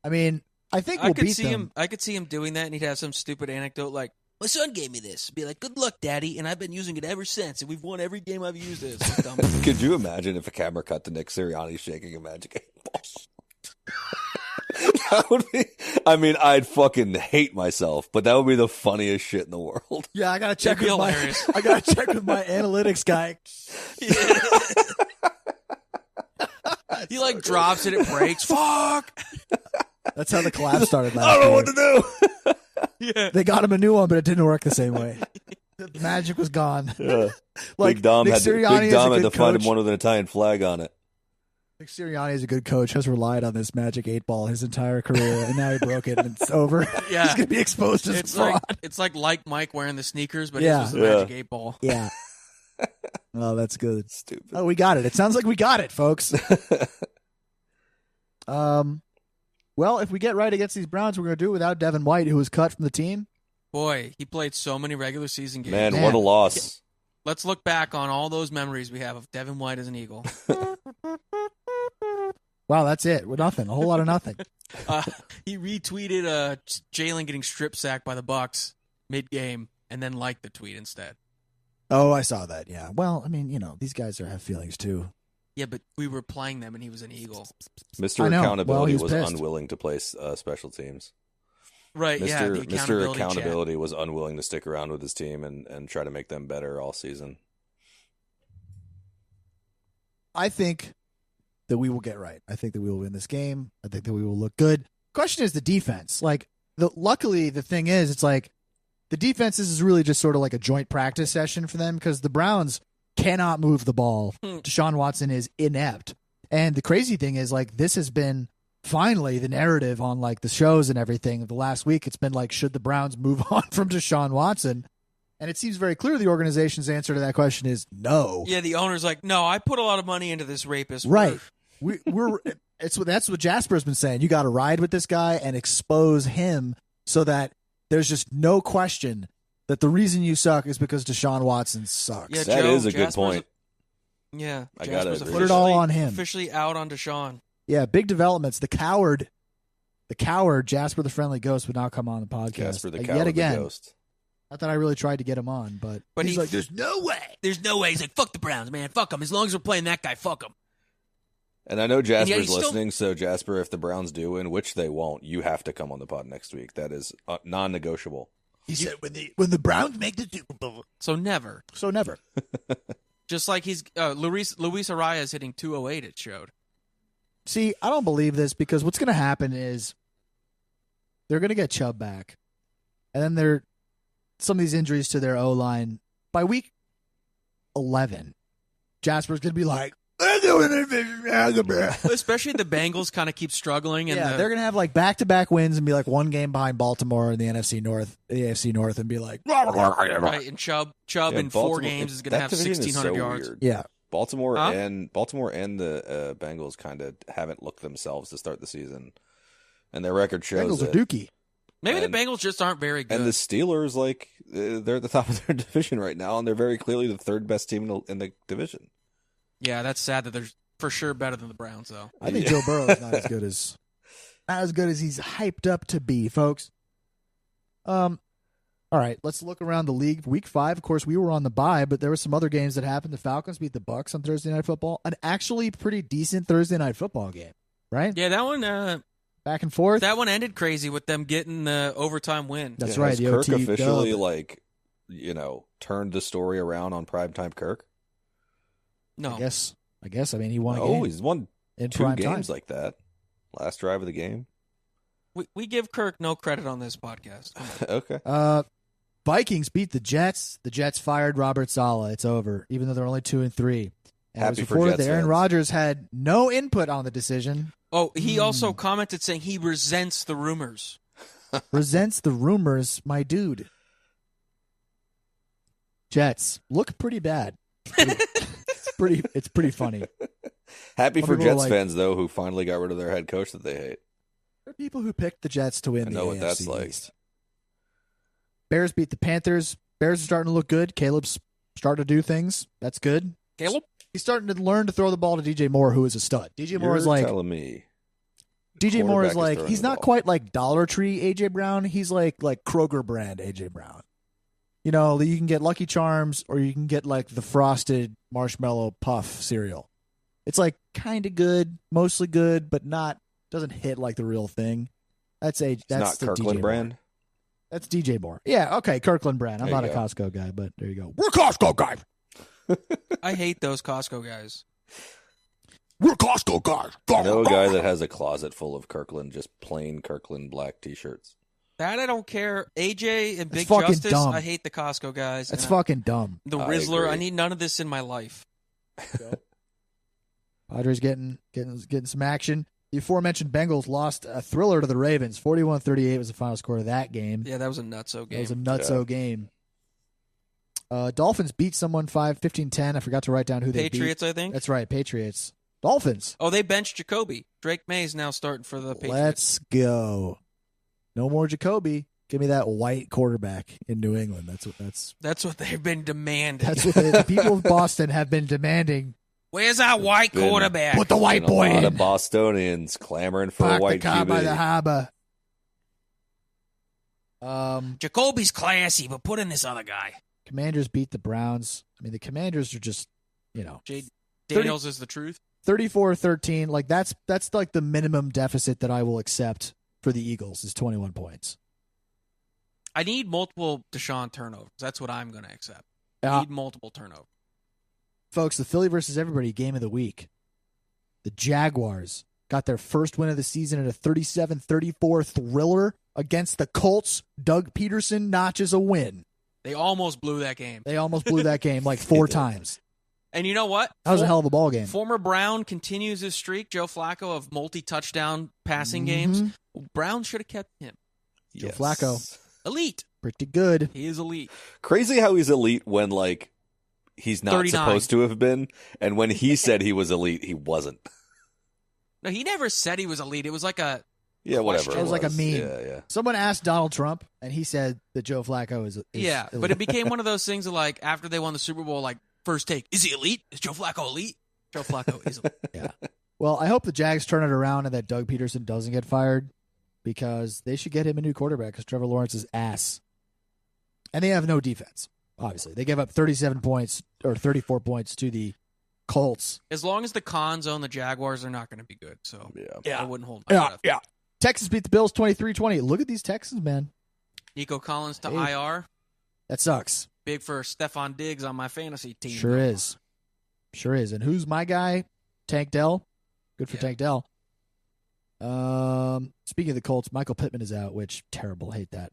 I mean, I think we'll beat them. I could see him doing that, and he'd have some stupid anecdote like, my son gave me this. Be like, good luck, Daddy, and I've been using it ever since, and we've won every game I've used it. It's dumb. Could you imagine if a camera cut to Nick Sirianni shaking a magic 8-ball? That would be. I mean, I'd fucking hate myself, but that would be the funniest shit in the world. Yeah, I gotta check It'd be with my. hilarious. I gotta check with my analytics guy. He like drops it, it breaks. Fuck. That's how the collab started last I don't know year. what to do. Yeah. They got him a new one, but it didn't work the same way. The magic was gone. Yeah. Like Big Dom Nick had to, Sirianni Big is Dom a had to good find him coach. one with an Italian flag on it. Nick Sirianni is a good coach. Has relied on this magic 8-ball his entire career, and now he broke it, and it's over. Yeah. He's gonna be exposed as It's fraud. like Mike wearing the sneakers, but Yeah. his was the Yeah. magic 8-ball. Yeah. Oh, that's good. Stupid. Oh, we got it. It sounds like we got it, folks. Well, if we get right against these Browns, we're going to do it without Devin White, who was cut from the team. Boy, he played so many regular season games. Man, Man. what a loss. Let's look back on all those memories we have of Devin White as an Eagle. Wow, that's it. With nothing. A whole lot of nothing. He retweeted Jalen getting strip sacked by the Bucks mid-game and then liked the tweet instead. Oh, I saw that. Yeah. Well, I mean, these guys have feelings too. Yeah, but we were playing them and he was an Eagle. Mr. I know. Well, Accountability he was was pissed. unwilling to play special teams. Right, yeah, the Mr. accountability Accountability was unwilling to stick around with his team and try to make them better all season. I think that we will get right. I think that we will win this game. I think that we will look good. Question is the defense. Luckily, the thing is, it's like the defense is really just sort of like a joint practice session for them because the Browns cannot move the ball. Deshaun Watson is inept. And the crazy thing is, this has been finally the narrative on, the shows and everything of the last week. It's been should the Browns move on from Deshaun Watson? And it seems very clear the organization's answer to that question is no. Yeah, the owner's like, no, I put a lot of money into this rapist. Right. That's what Jasper's been saying. You got to ride with this guy and expose him so that there's just no question that the reason you suck is because Deshaun Watson sucks. Yeah, That Joe, is a good Jasper's point. Yeah, I gotta Jasper's agree. Put it all on him. Officially out on Deshaun. Yeah, big developments. The coward, Jasper the Friendly Ghost would not come on the podcast. Jasper the Yet Cowardly again. Ghost. Not that I really tried to get him on, but he's he- like, there's no way. There's no way. He's like, fuck the Browns, man. Fuck them. As long as we're playing that guy, fuck him. And I know Jasper's still... listening, so Jasper, if the Browns do win, which they won't, you have to come on the pod next week. That is non-negotiable. He said when the Browns make the Super Bowl. So never. Just like he's Luis Arias hitting 208, it showed. See, I don't believe this because what's going to happen is they're going to get Chubb back. And then some of these injuries to their O-line. By week 11, Jasper's going to be like, especially the Bengals kind of keep struggling. And they're going to have like back-to-back wins and be like one game behind Baltimore in the AFC North, and be like, right. And Chubb in 4 games is going to have 1,600 yards. Weird. Yeah. Baltimore and the Bengals kind of haven't looked themselves to start the season, and their record shows Bengals are dookie. Maybe the Bengals just aren't very good. And the Steelers, they're at the top of their division right now, and they're very clearly the third best team in the division. Yeah, that's sad that they're for sure better than the Browns, though. I think Joe Burrow is not as good as he's hyped up to be, folks. All right, let's look around the league. Week 5, of course, we were on the bye, but there were some other games that happened. The Falcons beat the Bucs on Thursday Night Football. An actually pretty decent Thursday Night Football game, right? Yeah, that one. Back and forth. That one ended crazy with them getting the overtime win. That's right. Has Kirk officially turned the story around on primetime Kirk? No. I guess. I mean, he won a game. Oh, he's won in 2 games time. like that. Last drive of the game. We give Kirk no credit on this podcast. Okay. Vikings beat the Jets. The Jets fired Robert Saleh. It's over, even though they're only 2-3. And Happy it was reported that Aaron Rodgers had no input on the decision. Oh, he also commented saying he resents the rumors. Resents the rumors, my dude. Jets look pretty bad. It's pretty funny. Happy for Jets fans, though, who finally got rid of their head coach that they hate. There are people who picked the Jets to win the AFC. I know what that's like. East. Bears beat the Panthers. Bears are starting to look good. Caleb's starting to do things. That's good. Caleb? He's starting to learn to throw the ball to DJ Moore, who is a stud. DJ Moore is like telling me. DJ Moore is like he's not quite like Dollar Tree AJ Brown. He's like Kroger brand AJ Brown. You know, you can get Lucky Charms or you can get like the frosted marshmallow puff cereal. It's like kind of good, mostly good, but doesn't hit like the real thing. That's not the Kirkland DJ brand. Moore. That's DJ Moore. Yeah, okay, Kirkland brand. I'm not a Costco guy, but there you go. We're Costco guys. I hate those Costco guys. We're Costco guys. I know a guy that has a closet full of Kirkland, just plain Kirkland black T-shirts. That I don't care. AJ and Big fucking Justice, dumb. I hate the Costco guys. That's fucking dumb. The Rizzler, I need none of this in my life. Padres getting some action. The aforementioned Bengals lost a thriller to the Ravens. 41-38 was the final score of that game. Yeah, that was a nutso game. That was a nutso game. Dolphins beat someone 15-10. I forgot to write down who they beat. Patriots, I think. That's right, Patriots. Dolphins. Oh, they benched Jacoby. Drake May's now starting for the Patriots. Let's go. No more Jacoby. Give me that white quarterback in New England. That's what they've been demanding. That's what the people of Boston have been demanding. Where's our white quarterback? Put the white boy in. A lot of Bostonians clamoring for a white QB. By the harbor. Jacoby's classy, but put in this other guy. Commanders beat the Browns. I mean, the Commanders are just, Daniels is the truth. 34-13. Like that's like the minimum deficit that I will accept for the Eagles is 21 points. I need multiple Deshaun turnovers. That's what I'm going to accept. I need multiple turnovers. Folks, the Philly versus everybody game of the week. The Jaguars got their first win of the season in a 37-34 thriller against the Colts. Doug Peterson notches a win. They almost blew that game. They almost blew that game like 4 times. And you know what? That was a hell of a ball game. Former Brown continues his streak, Joe Flacco, of multi-touchdown passing games. Brown should have kept him. Joe Flacco. Elite. Pretty good. He is elite. Crazy how he's elite when, he's not 39. supposed to have been. And when he said he was elite, he wasn't. No, he never said he was elite. It was like a whatever. It was like a meme. Yeah. Someone asked Donald Trump, and he said that Joe Flacco is yeah, elite. but it became one of those things of after they won the Super Bowl, first take, is he elite? Is Joe Flacco elite? Joe Flacco is elite. Yeah. Well, I hope the Jags turn it around and that Doug Peterson doesn't get fired because they should get him a new quarterback because Trevor Lawrence is ass. And they have no defense, obviously. They gave up 37 points or 34 points to the Colts. As long as the Cons own the Jaguars, they're not going to be good. So Yeah. I wouldn't hold my breath. Yeah. Texans beat the Bills 23-20. Look at these Texans, man. Nico Collins to Hey. IR. That sucks. Big for Stephon Diggs on my fantasy team. Sure is. And who's my guy? Tank Dell. Good for Tank Dell. Speaking of the Colts, Michael Pittman is out, which terrible. Hate that.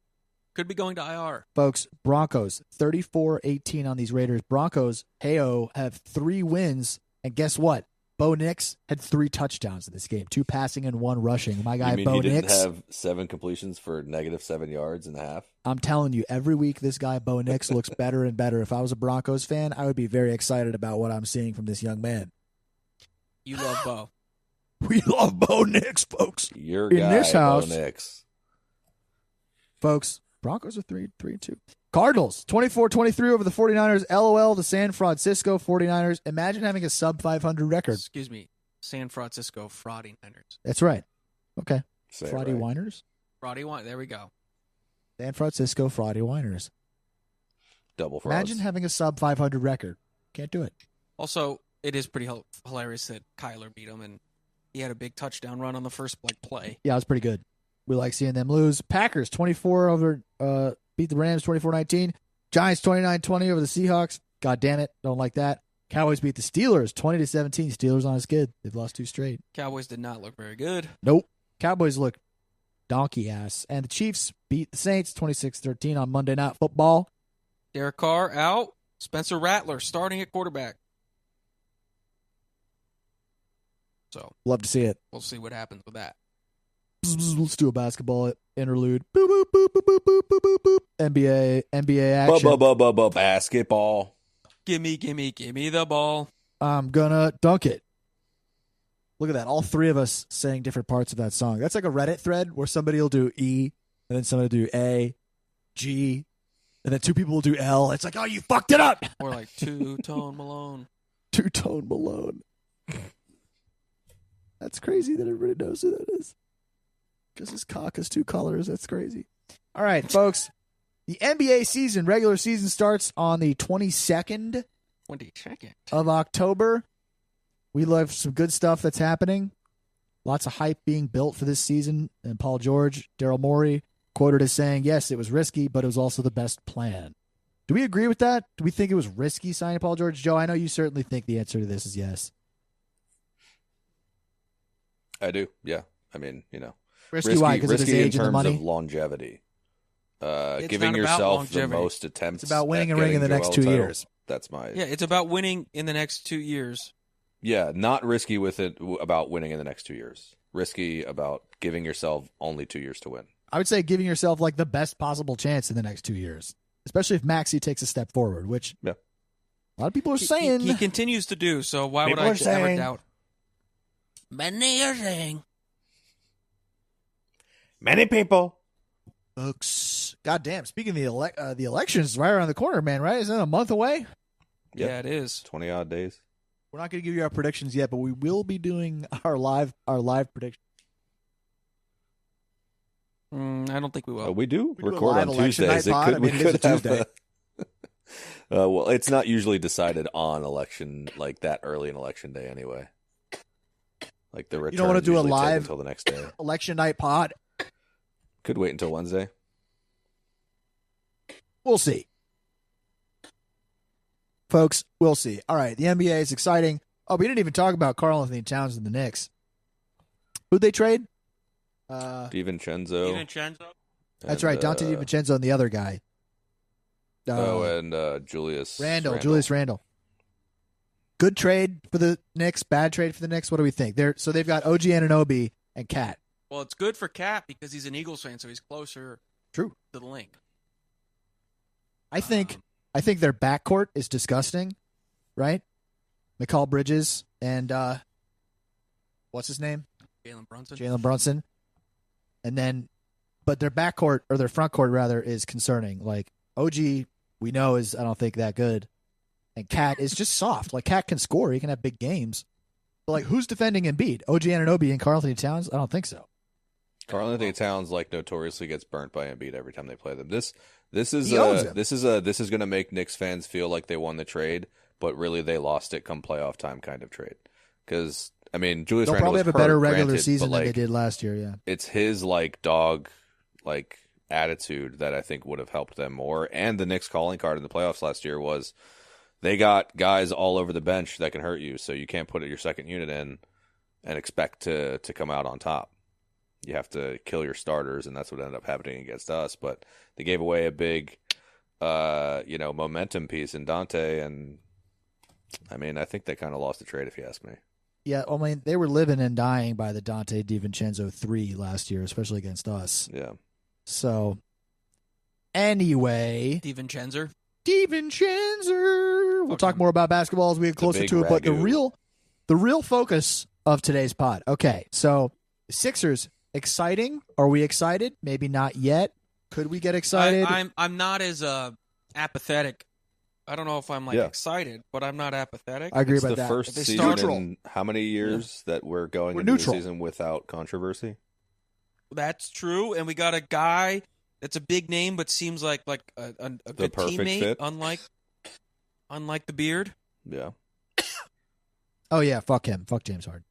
Could be going to IR. Folks, Broncos 34-18 on these Raiders. Broncos, have 3 wins, and guess what? Bo Nix had 3 touchdowns in this game, 2 passing and 1 rushing. My guy you mean Bo he didn't Nix have 7 completions for -7 yards in the half? I'm telling you, every week this guy Bo Nix looks better and better. If I was a Broncos fan, I would be very excited about what I'm seeing from this young man. You love Bo. We love Bo Nix, folks. Your In guy, this house. Bo Nix. Folks, Broncos are 3-2. Cardinals, 24-23 over the 49ers. LOL, the San Francisco 49ers. Imagine having a sub-500 record. Excuse me. San Francisco Fraudy Niners. That's right. Okay. Say it Fraudy right. Whiners. Fraudy Wine. There we go. San Francisco Fraudy Whiners. Double frauds. Imagine having a sub-500 record. Can't do it. Also, it is pretty hilarious that Kyler beat him, and he had a big touchdown run on the first play. Yeah, it was pretty good. We like seeing them lose. Packers 24 over beat the Rams 24-19. Giants 29-20 over the Seahawks. God damn it, don't like that. Cowboys beat the Steelers 20-17. Steelers on a skid. They've lost 2 straight. Cowboys did not look very good. Nope. Cowboys look donkey ass. And the Chiefs beat the Saints 26-13 on Monday Night Football. Derek Carr out. Spencer Rattler starting at quarterback. So Love to see it. we'll see what happens with that. Let's do a basketball interlude. Boop, boop, boop, boop, boop, boop, boop, boop. NBA action. Basketball. Gimme the ball. I'm gonna dunk it. Look at that. All 3 of us saying different parts of that song. That's like a Reddit thread where somebody will do E, and then somebody will do A, G, and then 2 people will do L. It's like, oh, you fucked it up. Or like Two-Tone Malone. Two-Tone Malone. That's crazy that everybody knows who that is. Because his cock has 2 colors. That's crazy. All right, folks. The NBA season, regular season, starts on the 22nd 22nd of October. We love some good stuff that's happening. Lots of hype being built for this season. And Paul George, Daryl Morey, quoted as saying, yes, it was risky, but it was also the best plan. Do we agree with that? Do we think it was risky signing Paul George? Joe, I know you certainly think the answer to this is yes. I do, yeah. I mean, Risky why? Because of his age and the money? Of longevity. It's Giving not about yourself the longevity. most attempts. It's about winning at a ring in the getting next Joel 2 title. years. That's my... Yeah, it's about winning in the next 2 years. Yeah, not risky with it about winning in the next 2 years. Risky about giving yourself only 2 years to win. I would say giving yourself like the best possible chance in the next 2 years, especially if Maxey takes a step forward, which a lot of people are saying. He continues to do, so why would People I are saying- ever doubt? Many are saying. Many people. Folks, goddamn. Speaking of the elections, right around the corner, man. Right? Isn't it a month away? Yep. Yeah, it is. 20 odd days. We're not going to give you our predictions yet, but we will be doing our live predictions. I don't think we will. We do We do a record live on election Tuesdays. night pod. I mean, it is a Tuesday. Well, it's not usually decided on election like that early in election day anyway. Like the return. don't wanna do a usually take live- until the next day. Election night pod. Could wait until Wednesday. We'll see. Folks, we'll see. All right, the NBA is exciting. Oh, we didn't even talk about Karl Anthony Towns and the Knicks. Who'd they trade? DiVincenzo. That's right, Dante DiVincenzo and the other guy. And Julius Randle. Julius Randle. Good trade for the Knicks, bad trade for the Knicks. What do we think? They've got OG Anunoby and Cat. Well, it's good for Cap because he's an Eagles fan, so he's closer True. to the link. I think their backcourt is disgusting, right? McCall Bridges and what's his name? Jalen Brunson. And then, but their backcourt or their front court rather is concerning. Like OG, we know is I don't think that good, and Cat is just soft. Like Cat can score, he can have big games, but like who's defending Embiid? OG Anunoby and Karl Anthony Towns? I don't think so. Karl Anthony Towns notoriously gets burnt by Embiid every time they play them. This This is He owns him. this is going to make Knicks fans feel like they won the trade, but really they lost it come playoff time kind of trade. Because I mean, Julius They'll Randle probably was have a better hurt, regular granted, season but, than they did last year. Yeah, it's his like dog like attitude that I think would have helped them more. And the Knicks calling card in the playoffs last year was they got guys all over the bench that can hurt you, so you can't put your second unit in and expect to come out on top. You have to kill your starters, and that's what ended up happening against us. But they gave away a big, momentum piece in Dante, and I mean, I think they kind of lost the trade, if you ask me. Yeah, I mean, they were living and dying by the Dante DiVincenzo 3 last year, especially against us. Yeah. So, anyway, DiVincenzo. We'll talk more about basketball as we get closer to it. But the real focus of today's pod. Okay, so Sixers. Exciting? Are we excited? Maybe not yet. Could we get excited? I'm not as apathetic. I don't know if I'm excited, but I'm not apathetic. I agree about that. It's the first season in how many years that we're going into neutral. the season without controversy? That's true, and we got a guy that's a big name, but seems like a good teammate. Fit. Unlike the beard. Yeah. Oh yeah, fuck him. Fuck James Harden.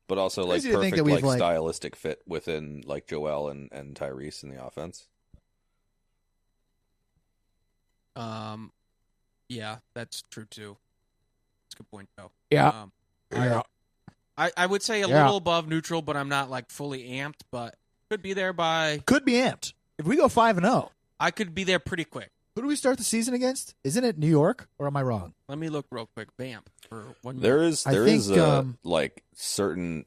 But also like perfect stylistic fit within like Joel and Tyrese in the offense. Yeah, that's true too. That's a good point, Joe. Yeah. I would say a little above neutral, but I'm not like fully amped. But could be there by. Could be amped if we go 5-0. I could be there pretty quick. Who do we start the season against? Isn't it New York, or am I wrong? Let me look real quick. Vamp for 1 minute. There is like certain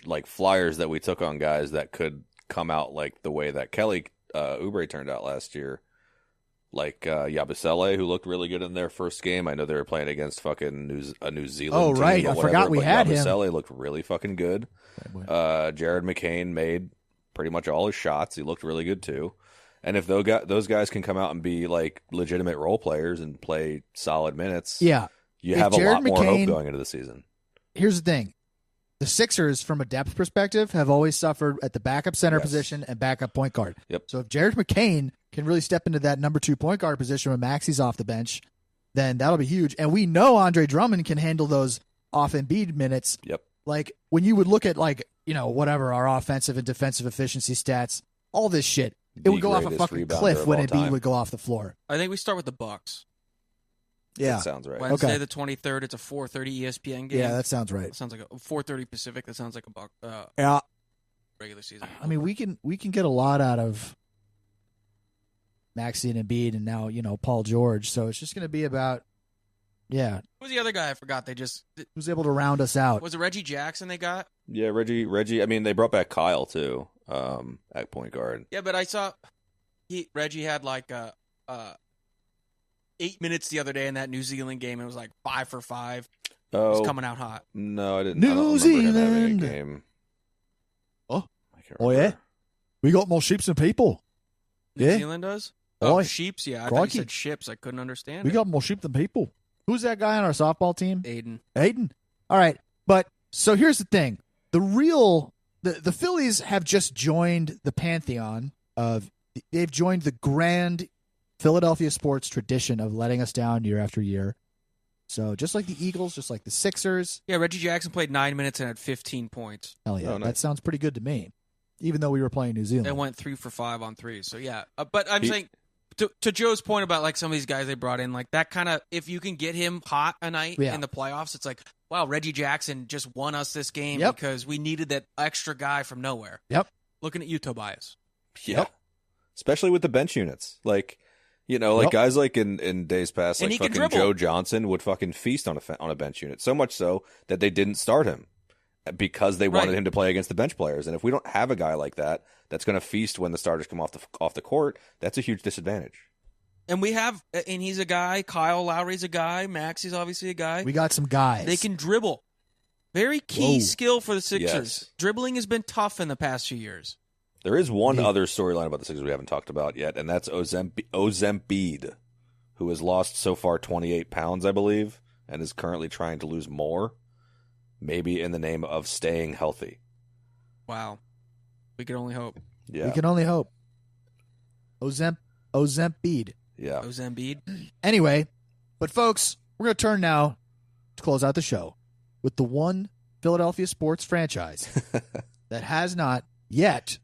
like flyers that we took on guys that could come out like the way that Kelly Oubre turned out last year. Like Yabusele, who looked really good in their first game. I know they were playing against fucking New Zealand. Oh, right. I forgot we had him. Yabusele looked really fucking good. Jared McCain made pretty much all his shots. He looked really good too. And if those guys can come out and be like legitimate role players and play solid minutes, you have a lot more hope going into the season. Here's the thing. The Sixers, from a depth perspective, have always suffered at the backup center position and backup point guard. Yep. So if Jared McCain can really step into that number 2 point guard position when Maxi's off the bench, then that'll be huge. And we know Andre Drummond can handle those off Embiid minutes. Yep. Like when you would look at whatever our offensive and defensive efficiency stats, all this shit, it would go off a fucking cliff when Embiid would go off the floor. I think we start with the Bucks. Yeah, that sounds right. Wednesday the 23rd. It's a 4:30 ESPN game. Yeah, that sounds right. That sounds like a 4:30 Pacific. That sounds like a regular season. I mean, we can get a lot out of Maxey and Embiid, and now Paul George. So it's just going to be about Who was the other guy? I forgot. They just who's able to round us out. Was it Reggie Jackson they got? Yeah, Reggie. I mean, they brought back Kyle too at point guard. Yeah, but I saw Reggie had like 8 minutes the other day in that New Zealand game. It was like 5 for 5. It was coming out hot. No, I didn't. New Zealand game. Oh, yeah. We got more sheep than people. New Zealand does. Oh, sheeps. Yeah, I thought you said ships. I couldn't understand. We got more sheep than people. Who's that guy on our softball team? Aiden. All right, but so here's the thing: the Phillies have just joined the pantheon of. They've joined the grand Philadelphia sports tradition of letting us down year after year. So just like the Eagles, just like the Sixers. Yeah, Reggie Jackson played 9 minutes and had 15 points. Hell yeah, nice. That sounds pretty good to me. Even though we were playing New Zealand, they went 3 for 5 on threes. So yeah, but I'm saying to Joe's point about like some of these guys they brought in, like that kind of if you can get him hot a night in the playoffs, it's like wow, Reggie Jackson just won us this game because we needed that extra guy from nowhere. Yep. Looking at you, Tobias. Yeah. Yep. Especially with the bench units, like. Guys like in days past, like fucking Joe Johnson would fucking feast on a bench unit. So much so that they didn't start him because they wanted him to play against the bench players. And if we don't have a guy like that that's going to feast when the starters come off the court, that's a huge disadvantage. And he's a guy. Kyle Lowry's a guy. Maxey's obviously a guy. We got some guys. They can dribble. Very key skill for the Sixers. Yes. Dribbling has been tough in the past few years. There is one other storyline about the Sixers we haven't talked about yet, and that's Ozempied, who has lost so far 28 pounds, I believe, and is currently trying to lose more, maybe in the name of staying healthy. Wow. We can only hope. Yeah. We can only hope. Ozempied. Yeah. Ozempied. Anyway, but folks, we're going to turn now to close out the show with the one Philadelphia sports franchise that has not yet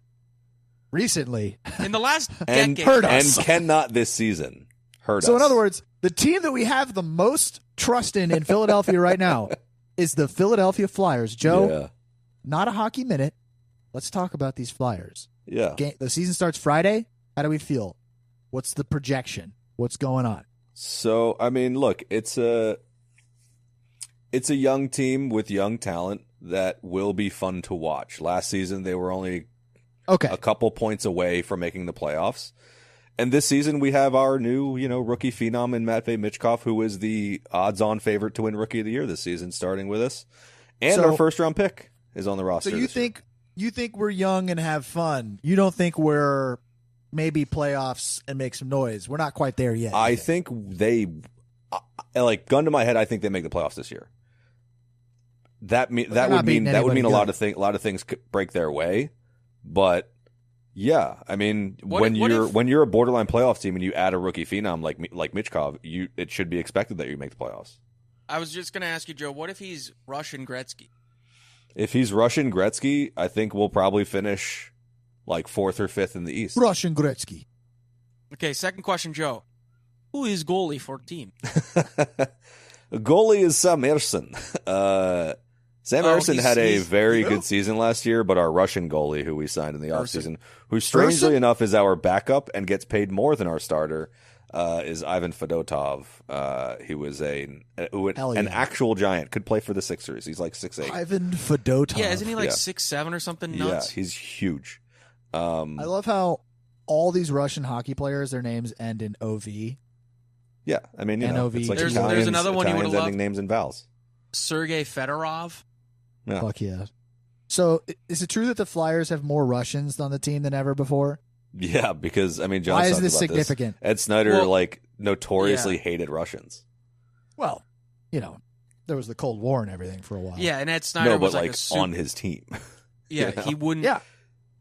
recently In the last And decade. hurt us. And cannot this season hurt us. So in other words, the team that we have the most trust in Philadelphia right now is the Philadelphia Flyers. Joe, Yeah. not a hockey minute. Let's talk about these Flyers. Yeah. The season starts Friday. How do we feel? What's the projection? What's going on? So, I mean, look, it's a young team with young talent that will be fun to watch. Last season, they were only Okay. a couple points away from making the playoffs. And this season, we have our new, rookie phenom in Matvei Michkov, who is the odds-on favorite to win Rookie of the Year this season, starting with us. And So- our first-round pick is on the roster. So you this year. think we're young and have fun. You don't think we're maybe playoffs and make some noise. We're not quite there yet. I think they, gun to my head, I think they make the playoffs this year. That would mean a lot of things could break their way, but yeah, I mean when you're a borderline playoff team and you add a rookie phenom like Michkov, it should be expected that you make the playoffs. I was just going to ask you, Joe, what if he's Russian Gretzky? If he's Russian Gretzky, I think we'll probably finish like 4th or 5th in the East. Russian Gretzky. Okay, second question, Joe. Who is goalie for team? Goalie is Sam Ersson. Sam Ersson had a he's very who? good season last year, but our Russian goalie, who we signed in the offseason, who strangely enough is our backup and gets paid more than our starter, is Ivan Fedotov. He was an actual giant, could play for the Sixers. He's like 6'8". Ivan Fedotov. Yeah, isn't he like Yeah. 6'7" or something nuts? Yeah, he's huge. I love how all these Russian hockey players, their names end in OV. Yeah, I mean, NOV. it's like There's Italians, another one you Italians would've ending loved. names in vowels. Sergei Fedorov. Yeah. Fuck yeah. So is it true that the Flyers have more Russians on the team than ever before? Yeah, because I mean, John Why is talked this about significant? Ed Snyder Well, notoriously yeah. hated Russians. Well, there was the Cold War and everything for a while. Yeah, and Ed Snyder No, but was like a on his team. Yeah, he wouldn't. Yeah.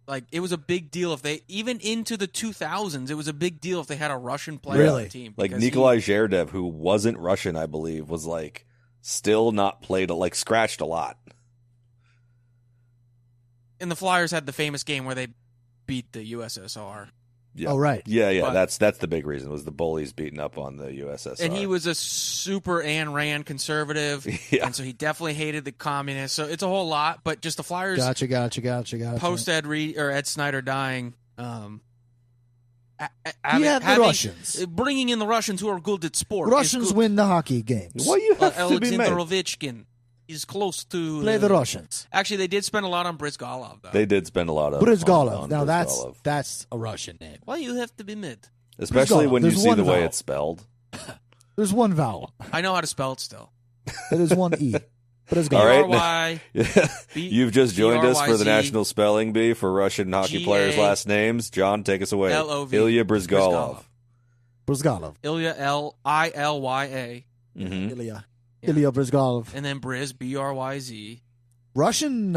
Like, it was a big deal if they, even into the 2000s, it was a big deal if they had a Russian player on Really? the team. Like because Nikolai Zherdev, who wasn't Russian, I believe, was like still not played, like scratched a lot. And the Flyers had the famous game where they beat the USSR. Yeah. Oh, right. Yeah. But- That's the big reason was the bullies beating up on the USSR. And he was a super Ayn Rand conservative. Yeah. And so he definitely hated the communists. So it's a whole lot. But just the Flyers Gotcha. post Ed Snyder dying. The Russians. Bringing in the Russians who are good at sport. Russians is good. win the hockey games. Why you have to be Alexander mad? Ovechkin is close to Play the Russians. Actually, they did spend a lot on Brizgalov, though. They did spend a lot of Brizgalov. on Now Brizgalov. that's a Russian name. Why you have to be mid? Especially Brizgalov. when you There's see one the way vowel. it's spelled. There's one vowel. I know how to spell it still. It is one E. Brizgalov. All right. B-R-Y. You've just joined us for the B-R-Y-Z. National Spelling Bee for Russian hockey G-A- players' last names. John, take us away. L-O-V. Ilya Brizgalov. Brizgalov. Ilya Ilya. Mm-hmm. Ilya. Yeah. Ilya Brizgalov. And then Briz, B-R-Y-Z. Russians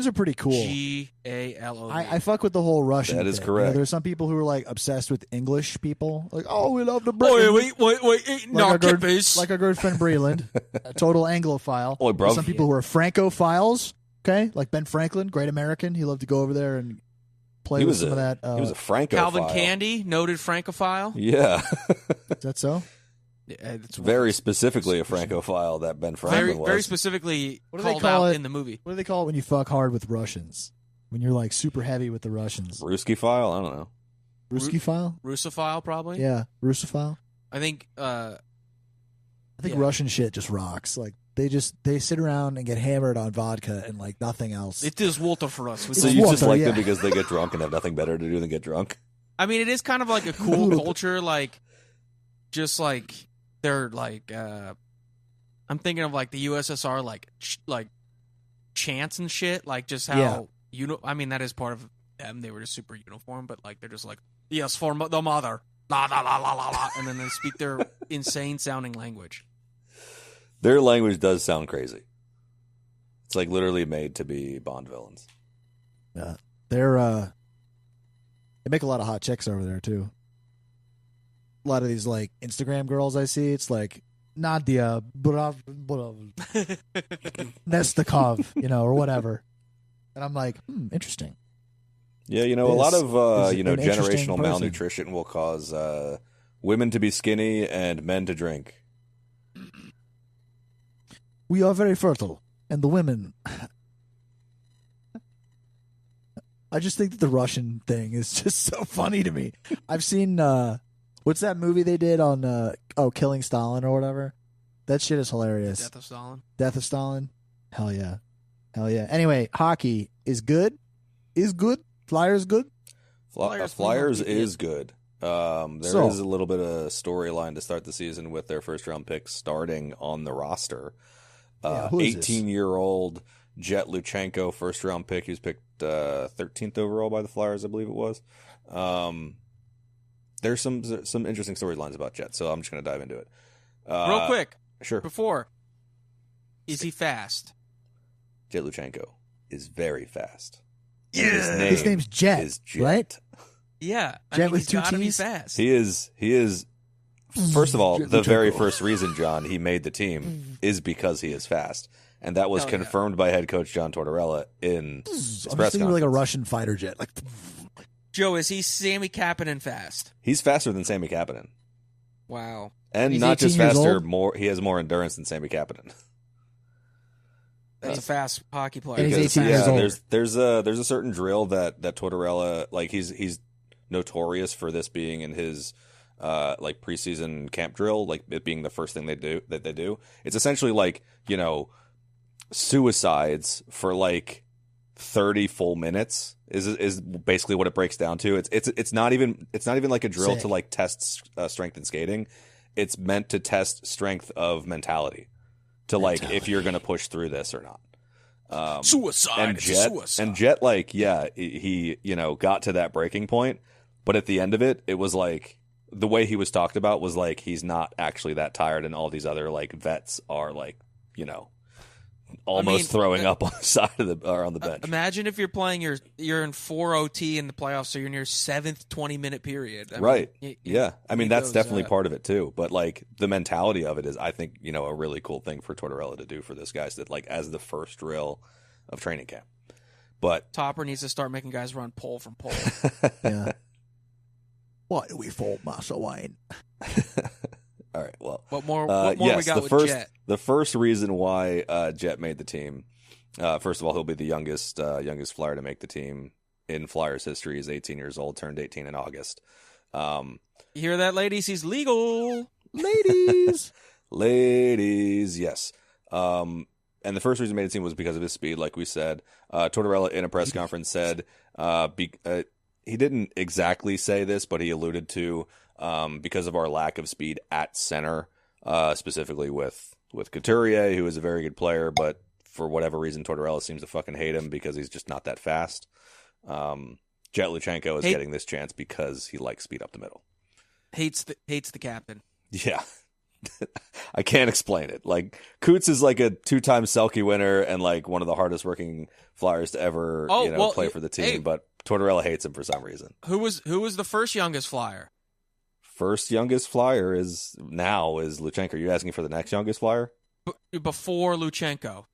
are pretty cool. G-A-L-O-V. I fuck with the whole Russian That is thing. correct. There's some people who are like obsessed with English people. Like, oh, we love the Wait, British. no, our good, kippies. like our good friend Breland, a total Anglophile. Oi, bruv. There's some people who are Francophiles, okay? Like Ben Franklin, great American. He loved to go over there and play He with was some of that. He was a Francophile. Calvin Candy, noted Francophile. Yeah. Is that so? Yeah, it's Very specifically a Francophile that Ben Franklin was. very specifically What do they called call out it? in the movie. What do they call it when you fuck hard with Russians? When you're like super heavy with the Russians? Ruski-phile? I don't know. Russophile? Russophile, probably. Yeah, Russophile. I think. I think Yeah. Russian shit just rocks. Like they sit around and get hammered on vodka and like nothing else. It is water for us. It's So you just water, like yeah. them because they get drunk and have nothing better to do than get drunk? I mean, it is kind of like a cool culture. Like, just like they're like. I'm thinking of like the USSR, like chants and shit. Like just how I mean, that is part of them. They were just super uniform, but like they're just like, yes, for the mother, la la la la la la, and then they speak their insane sounding language. Their language does sound crazy. It's like literally made to be Bond villains. They're they make a lot of hot chicks over there too. a lot of these like Instagram girls I see. It's like Nadia Nestikov, or whatever. And I'm like, interesting. Yeah, a lot of generational malnutrition will cause women to be skinny and men to drink. We are very fertile, and the women. I just think that the Russian thing is just so funny to me. I've seen what's that movie they did on Killing Stalin or whatever? That shit is hilarious. Death of Stalin. Death of Stalin. Hell yeah. Anyway, hockey is good. Flyers good. Flyers is good. There is a little bit of storyline to start the season with their first round pick starting on the roster. 18-year-old Jet Luchenko, first round pick. He was picked 13th overall by the Flyers, I believe it was. There's some interesting storylines about Jet, so I'm just going to dive into it. Real quick. Sure. Before, is he fast? Jet Luchenko is very fast. Yeah. His name's Jet, right? Yeah. Jet with two T's? Be fast. He is. First of all, the very first reason, John, he made the team is because he is fast. And that was confirmed by head coach John Tortorella in his press conference. Like a Russian fighter jet. Like, Joe, is he Sammy Kapanen fast? He's faster than Sammy Kapanen. Wow. And he's not just faster, he has more endurance than Sammy Kapanen. That's a fast hockey player. And he's 18 years old. There's a certain drill that Tortorella, like he's notorious for this being in his like preseason camp drill, like it being the first thing they do. It's essentially like, suicides for like 30 full minutes is basically what it breaks down to. It's not even like a drill to like test strength and skating. It's meant to test strength of mentality. To like if you're gonna push through this or not. Suicide. And Jet, like, he got to that breaking point, but at the end of it, it was like the way he was talked about was like he's not actually that tired, and all these other like vets are like almost throwing up on the side of or on the bench. Imagine if you're playing you're in 4 OT in the playoffs, so you're in your 7th 20-minute period. Right. I mean, that's definitely part of it too. But like the mentality of it is, I think, a really cool thing for Tortorella to do for this guys that like as the first drill of training camp. But Topper needs to start making guys run pole from pole. Yeah. Why do we fold Marshall Wayne? All right. Well, what more we got with Jet? The first reason why Jet made the team, first of all, he'll be the youngest Flyer to make the team in Flyers history. He's 18 years old, turned 18 in August. You hear that, ladies? He's legal. Ladies, yes. And the first reason he made the team was because of his speed, like we said. Tortorella in a press conference said he didn't exactly say this, but he alluded to because of our lack of speed at center, specifically with Couturier, who is a very good player, but for whatever reason, Tortorella seems to fucking hate him because he's just not that fast. Jet Luchenko is getting this chance because he likes speed up the middle. Hates the captain. Yeah. I can't explain it. Like, Coots is like a 2-time Selke winner and like one of the hardest working Flyers to ever play for the team, but Tortorella hates him for some reason. Who was the first youngest Flyer? First youngest Flyer is Luchenko. Are you asking for the next youngest Flyer? Before Luchenko.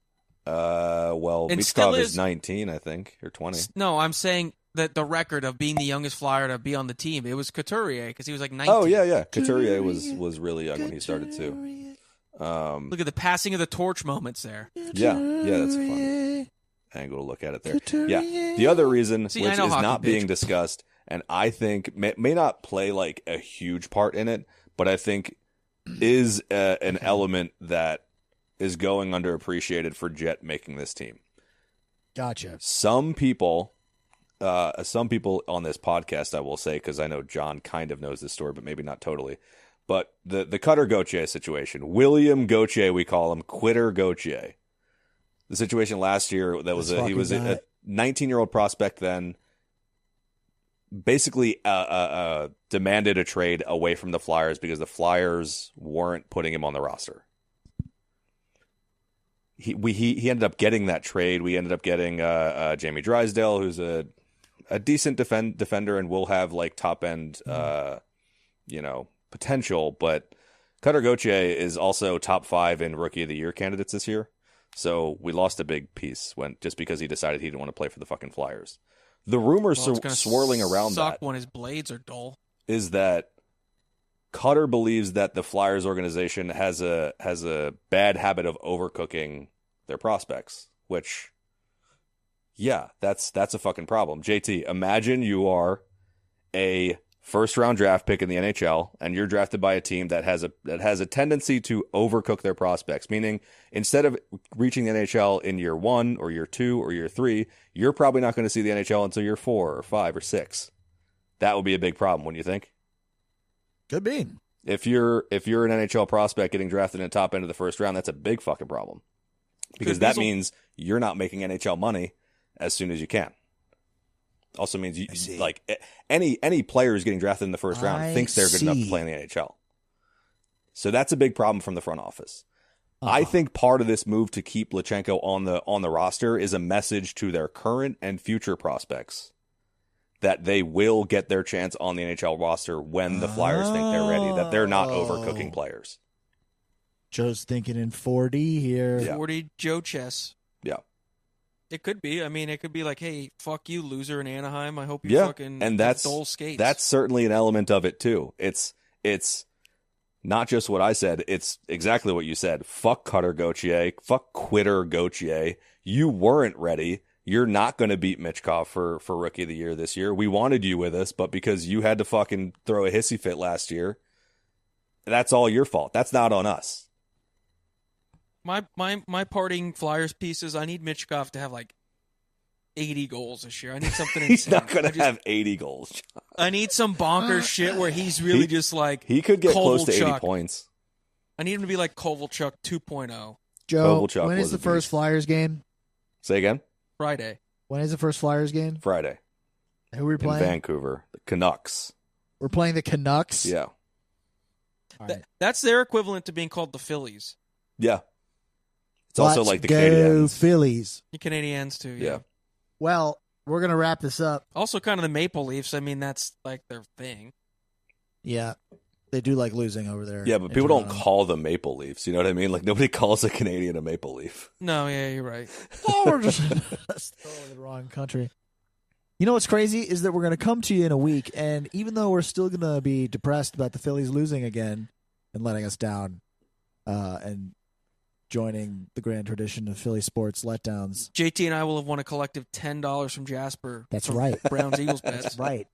Well, Michkov is 19, I think, or 20. No, I'm saying that the record of being the youngest Flyer to be on the team, it was Couturier because he was like 19. Oh yeah. Couturier was really young when he started too. Look at the passing of the torch moments there. Yeah, that's a fun angle to look at it there. Yeah, the other reason, which is not being discussed, and I think may not play like a huge part in it, but I think is an element that is going underappreciated for Jet making this team. Gotcha. Some people on this podcast, I will say, because I know John kind of knows this story, but maybe not totally. But the Cutter Gauthier situation, William Gauthier, we call him, Quitter Gauthier. The situation last year he was a 19-year-old prospect then, basically demanded a trade away from the Flyers because the Flyers weren't putting him on the roster. He ended up getting that trade. We ended up getting Jamie Drysdale, who's a decent defender and will have like top end potential, but Cutter Gauthier is also top 5 in Rookie of the Year candidates this year. So we lost a big piece just because he decided he didn't want to play for the fucking Flyers. The rumor swirling around that when his blades are dull is that Cutter believes that the Flyers organization has a bad habit of overcooking their prospects, which, yeah, that's a fucking problem. JT, imagine you are a first-round draft pick in the NHL, and you're drafted by a team that has a tendency to overcook their prospects, meaning instead of reaching the NHL in year 1 or year 2 or year 3, you're probably not going to see the NHL until year 4 or 5 or 6. That would be a big problem, wouldn't you think? Could be. If you're an NHL prospect getting drafted in the top end of the first round, that's a big fucking problem. Because that means you're not making NHL money as soon as you can. Also means like any player who's getting drafted in the first round thinks they're good enough to play in the NHL. So that's a big problem from the front office. I think part of this move to keep Lachenko on the roster is a message to their current and future prospects that they will get their chance on the NHL roster when the Flyers think they're ready, that they're not overcooking players. Joe's thinking in 4D here. Yeah. 40 Joe chess. Yeah. It could be. I mean, it could be like, hey, fuck you, loser in Anaheim. I hope you fucking and that's dull skates. That's certainly an element of it too. It's not just what I said. It's exactly what you said. Fuck Cutter Gauthier. Fuck quitter Gauthier. You weren't ready. You're not going to beat Michkov for Rookie of the Year this year. We wanted you with us, but because you had to fucking throw a hissy fit last year, that's all your fault. That's not on us. My parting Flyers pieces, I need Michkov to have like 80 goals this year. I need something insane. He's not going to have 80 goals. I need some bonkers shit where he's really just like he could get Kovalchuk. Close to 80 points. I need him to be like Kovalchuk 2.0. Joe, Kovalchuk when is the first Flyers game? Say again? Friday. When is the first Flyers game? Friday. Who are we playing? In Vancouver. The Canucks. We're playing the Canucks? Yeah. That's their equivalent to being called the Phillies. Yeah. It's also like the Canadiens. Phillies. The Canadiens too, yeah. Well, we're going to wrap this up. Also kind of the Maple Leafs. I mean, that's like their thing. Yeah. They do like losing over there. Yeah, but people don't call them Maple Leafs. You know what I mean? Like, nobody calls a Canadian a Maple Leaf. No, yeah, you're right. Oh, we're just that's totally the wrong country. You know what's crazy is that we're going to come to you in a week, and even though we're still going to be depressed about the Phillies losing again and letting us down and joining the grand tradition of Philly sports letdowns. JT and I will have won a collective $10 from Jasper. That's right. Browns-Eagles bets. That's right.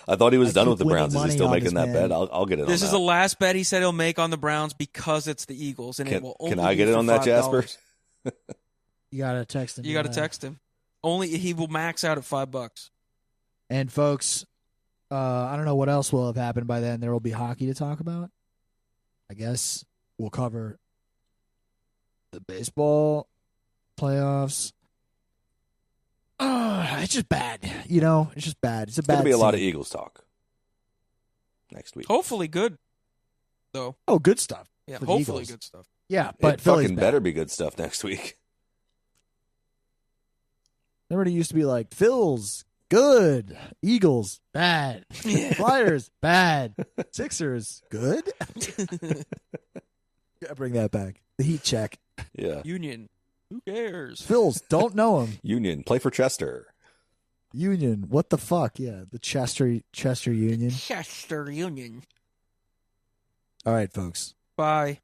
I thought he was done with the Browns. Is he still making that bet? I'll get it on that. This is the last bet he said he'll make on the Browns because it's the Eagles. And it will only can I get it on that, Jasper? You got to text him. You got to text him. Only he will max out at $5. And folks, I don't know what else will have happened by then. There will be hockey to talk about. I guess we'll cover the baseball playoffs. It's just bad. You know, it's just bad. It's a bad. It's going to be a lot of Eagles talk next week. Hopefully good, though. Oh, good stuff. Yeah, hopefully good stuff. Yeah, but it fucking better be good stuff next week. Remember, it used to be like Phil's good, Eagles bad, Flyers bad, Sixers good. Gotta bring that back. The heat check. Yeah. Union. Who cares? Phil's don't know him. Union. Play for Chester. Union. What the fuck? Yeah, the Chester Union. Chester Union. All right, folks. Bye.